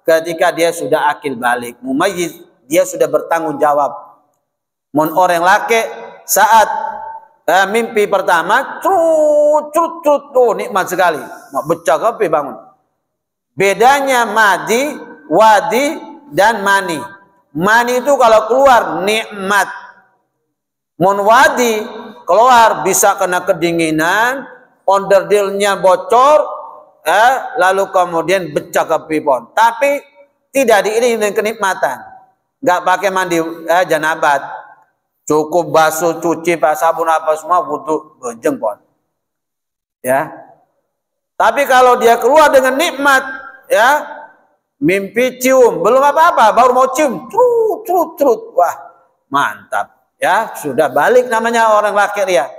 ketika dia sudah akil balik, mumayyiz, dia sudah bertanggung jawab. Mon orang laki saat mimpi pertama, cut, oh nikmat sekali, mau becak apa bangun. Bedanya madi, wadi dan mani. Mani itu kalau keluar nikmat. Mon wadi keluar bisa kena kedinginan, onderdilnya bocor, lalu kemudian becak ke pipon. Tapi tidak diiringi dengan kenikmatan. Nggak pakai mandi janabat. Cukup basuh, cuci, pakai sabun apa semua butuh jengkol. Ya. Tapi kalau dia keluar dengan nikmat, ya, mimpi cium, belum apa-apa, baru mau cium, trut. Wah, mantap. Ya, sudah balik namanya orang laki ya.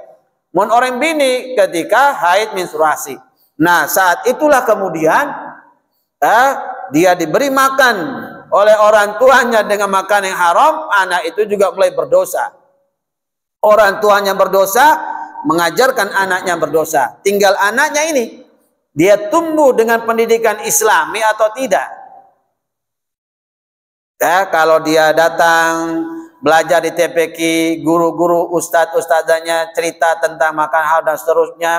Mon orang bini ketika haid menstruasi. Nah, saat itulah kemudian dia diberi makan oleh orang tuanya dengan makan yang haram, anak itu juga mulai berdosa. Orang tuanya berdosa, mengajarkan anaknya berdosa. Tinggal anaknya ini, dia tumbuh dengan pendidikan Islami atau tidak. Kalau dia datang belajar di TPQ, guru-guru, ustadz-ustadzanya cerita tentang makan halal dan seterusnya.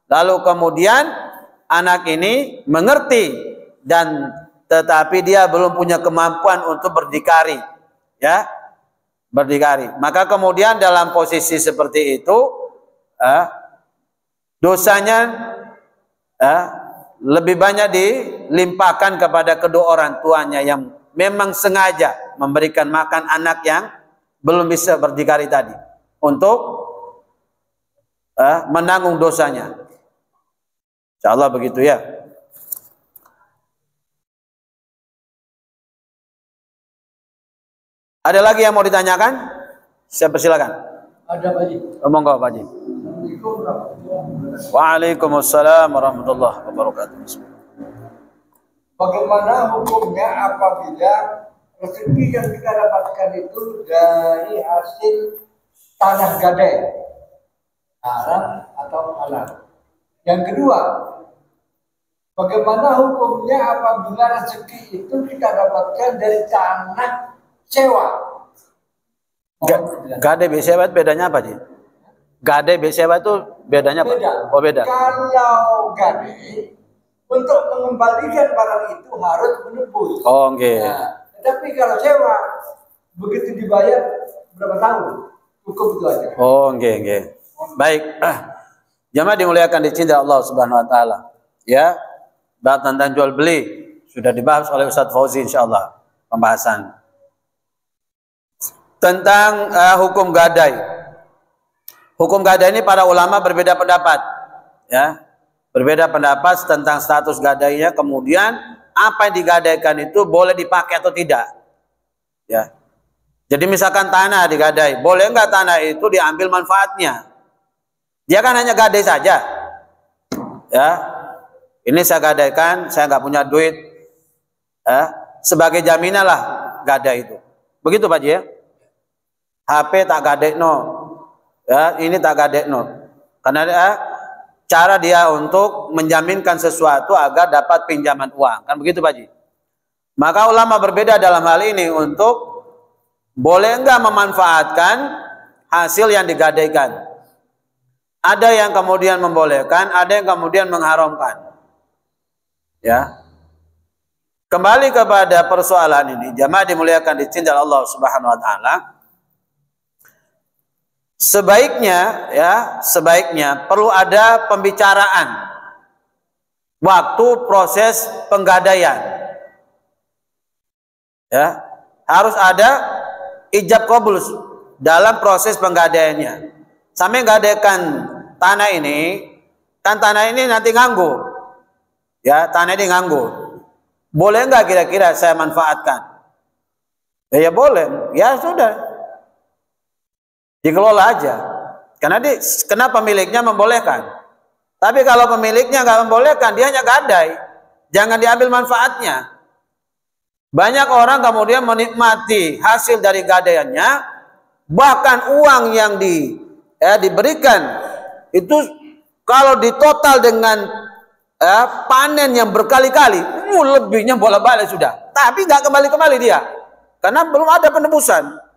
Lalu kemudian anak ini mengerti dan tetapi dia belum punya kemampuan untuk berdikari, ya, berdikari. Maka kemudian dalam posisi seperti itu, dosanya lebih banyak dilimpahkan kepada kedua orang tuanya yang memang sengaja memberikan makan anak yang belum bisa berdikari tadi untuk menanggung dosanya. Insyaallah begitu ya. Ada lagi yang mau ditanyakan? Saya persilakan. Ada Pak Haji. Monggo Pak Haji. Waalaikumsalam warahmatullahi wabarakatuh. Bagaimana hukumnya apabila rezeki yang kita dapatkan itu dari hasil tanah gadai, haram atau halal? Yang kedua, bagaimana hukumnya apabila rezeki itu kita dapatkan dari tanah sewa? Gadai besewa bedanya apa sih? Gadai besewa itu bedanya apa? Beda. Oh beda. Kalau gadai untuk mengembalikan barang itu harus menebus. Oh oke. Okay. Nah, tapi kalau sewa begitu dibayar berapa tahun cukup itu aja. Oh oke okay, oke. Okay. Baik. Jamaah dimuliakan dicintai Allah Subhanahu Wa Taala. Ya. Bab tentang jual beli sudah dibahas oleh Ustadz Fauzi insyaallah pembahasan tentang hukum gadai. Hukum gadai ini para ulama berbeda pendapat, ya, berbeda pendapat tentang status gadainya. Kemudian apa yang digadaikan itu boleh dipakai atau tidak, ya. Jadi misalkan tanah digadai, boleh nggak tanah itu diambil manfaatnya? Dia kan hanya gadai saja, ya. Ini saya gadaikan, saya nggak punya duit, ya. Sebagai jaminan lah gadai itu. Begitu Pak Ji ya. HP tak gadekno, ya ini tak gadekno, karena cara dia untuk menjaminkan sesuatu agar dapat pinjaman uang, kan begitu Pak Ji. Maka ulama berbeda dalam hal ini untuk boleh enggak memanfaatkan hasil yang digadaikan. Ada yang kemudian membolehkan, ada yang kemudian mengharamkan. Ya. Kembali kepada persoalan ini, jamaah dimuliakan dicintai Allah Subhanahu Wa Taala. Sebaiknya perlu ada pembicaraan waktu proses penggadaian. Ya, harus ada ijab qabul dalam proses penggadaiannya. Sampai gadaikan tanah ini, kan tanah ini nanti nganggur. Ya, tanah ini nganggur. Boleh enggak kira-kira saya manfaatkan? Ya boleh. Ya sudah. Dikelola aja, karena kenapa pemiliknya membolehkan. Tapi kalau pemiliknya nggak membolehkan, dia hanya gadai, jangan diambil manfaatnya. Banyak orang kemudian menikmati hasil dari gadaiannya, bahkan uang yang diberikan itu kalau ditotal dengan panen yang berkali-kali, lebihnya bola-balik sudah. Tapi nggak kembali-kembali dia, karena belum ada penebusan.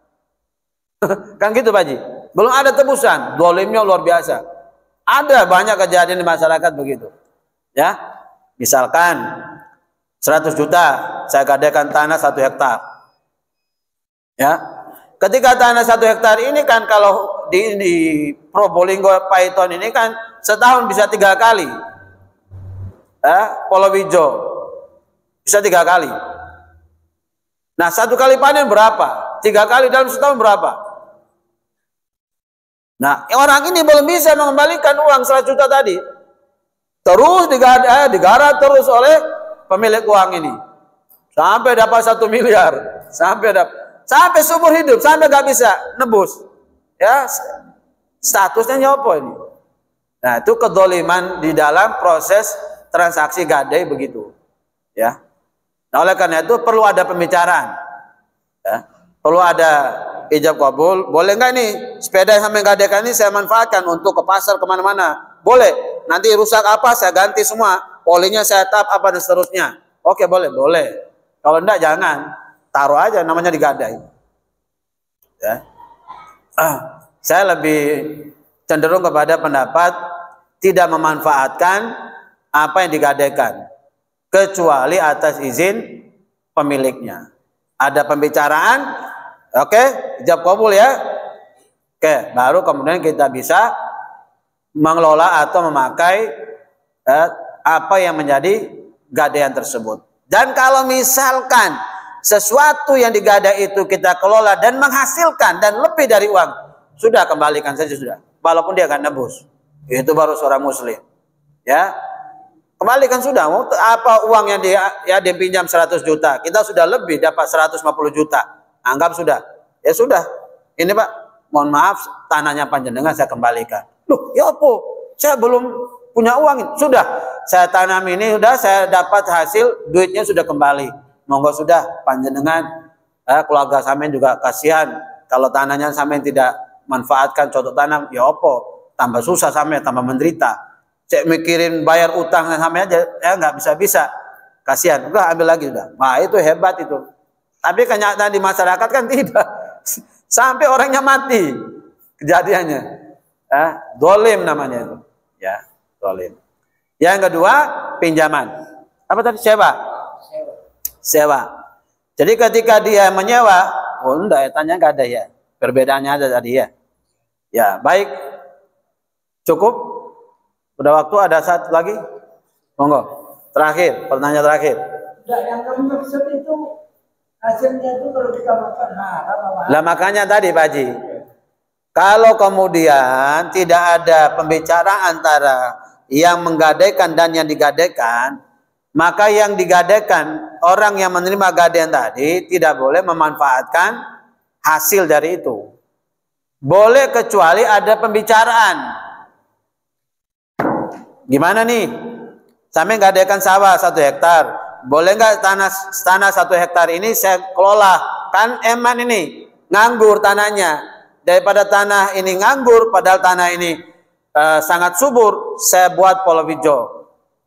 Kan gitu Pak Haji, belum ada tebusan, dolimnya luar biasa. Ada banyak kejadian di masyarakat begitu, ya. Misalkan 100 juta saya gadaikan tanah 1 hektar, ya. Ketika tanah 1 hektar ini kan kalau di Probolinggo Python ini kan setahun bisa 3 kali, Polowijo bisa 3 kali. Nah 1 kali panen berapa? 3 kali dalam setahun berapa? Nah, orang ini belum bisa mengembalikan uang 100 juta tadi. Terus digarap terus oleh pemilik uang ini. Sampai dapat 1 miliar. Sampai seumur hidup. Sampai gak bisa nebus. Ya, statusnya nyopo ini. Nah, itu kedoliman di dalam proses transaksi gadai begitu. Ya. Nah, oleh karena itu perlu ada pembicaraan. Ya. Perlu ada ijab kabul. Boleh nggak nih sepeda yang sampai gadaikan ini saya manfaatkan untuk ke pasar kemana-mana? Boleh. Nanti rusak apa saya ganti semua, olinya saya tap apa dan seterusnya. Oke boleh. Kalau enggak jangan, taruh aja namanya digadai. Ya. Saya lebih cenderung kepada pendapat tidak memanfaatkan apa yang digadaikan kecuali atas izin pemiliknya. Ada pembicaraan. Oke, ijab kabul ya. Oke, baru kemudian kita bisa mengelola atau memakai apa yang menjadi gadaian tersebut. Dan kalau misalkan sesuatu yang digadai itu kita kelola dan menghasilkan dan lebih dari uang, sudah kembalikan saja sudah. Walaupun dia akan nebus. Itu baru seorang muslim. Ya. Kembalikan sudah. Apa uang yang dia dipinjam 100 juta, kita sudah lebih dapat 150 juta. Anggap sudah. Ya sudah. Ini Pak, mohon maaf tanahnya panjenengan saya kembalikan. Loh, ya apa? Saya belum punya uang. Sudah. Saya tanam ini sudah saya dapat hasil, duitnya sudah kembali. Monggo sudah panjenengan, keluarga sampean juga kasihan kalau tanahnya sampean tidak manfaatkan contoh tanam, ya opo tambah susah sampean, tambah menderita. Cek mikirin bayar utang sampean aja ya nggak bisa kasihan. Udah ambil lagi sudah. Nah itu hebat itu. Tapi kenyataan di masyarakat kan tidak. Sampai orangnya mati kejadiannya. Dolim namanya itu. Ya, dolim. Yang kedua, pinjaman. Apa tadi? Sewa. Jadi ketika dia menyewa, oh enggak, tanya enggak ada ya. Perbedaannya ada tadi ya. Ya, baik. Cukup? Udah waktu, ada satu lagi? Monggo. Terakhir, pertanyaan terakhir. Enggak, yang kamu maksud itu hasilnya itu kalau kita makan haram. Lah makanya tadi Pak Haji. Kalau kemudian tidak ada pembicaraan antara yang menggadaikan dan yang digadaikan, maka yang digadaikan, orang yang menerima gadaian tadi tidak boleh memanfaatkan hasil dari itu. Boleh kecuali ada pembicaraan. Gimana nih? Sampai gadaikan sawah 1 hektar. Boleh nggak tanah 1 hektar ini saya kelola? Kan eman ini nganggur tanahnya. Daripada tanah ini nganggur, padahal tanah ini sangat subur, saya buat palawija.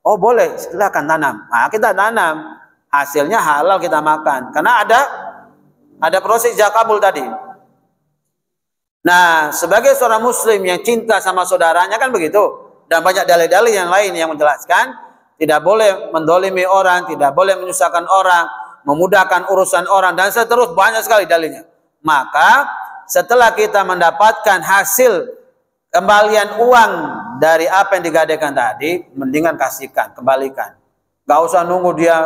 Oh boleh, silakan tanam. Nah kita tanam, hasilnya halal kita makan. Karena ada proses zakabul tadi. Nah sebagai seorang muslim yang cinta sama saudaranya kan begitu. Dan banyak dalil-dalil yang lain yang menjelaskan tidak boleh mendolimi orang, tidak boleh menyusahkan orang, memudahkan urusan orang dan seterusnya, banyak sekali dalilnya. Maka setelah kita mendapatkan hasil kembalian uang dari apa yang digadaikan tadi, mendingan kasihkan, kembalikan. Gak usah nunggu dia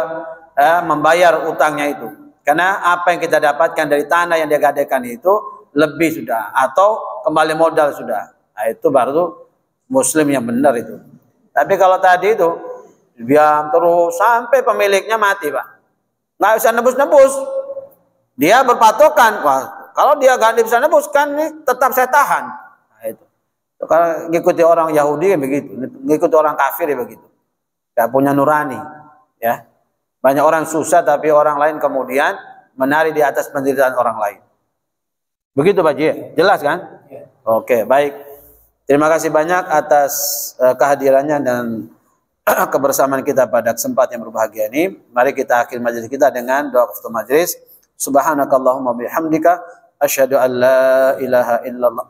membayar utangnya itu. Karena apa yang kita dapatkan dari tanah yang digadaikan itu lebih sudah, atau kembali modal sudah. Nah itu baru muslim yang benar itu. Tapi kalau tadi itu diam terus sampai pemiliknya mati Pak, nggak bisa nebus-nebus. Dia berpatokan, wah kalau dia nggak bisa nebus kan ini tetap saya tahan. Nah, itu. Kalau ngikuti orang Yahudi ya begitu, ngikuti orang kafir ya begitu. Gak punya nurani, ya. Banyak orang susah tapi orang lain kemudian menari di atas penderitaan orang lain. Begitu Pak Ji, jelas kan? Ya. Oke, baik. Terima kasih banyak atas kehadirannya dan kebersamaan kita pada kesempatan yang berbahagia ini. Mari kita akhiri majelis kita dengan doa kafaratul majelis. Subhanakallahumma bihamdika asyhadu an la ilaha illallah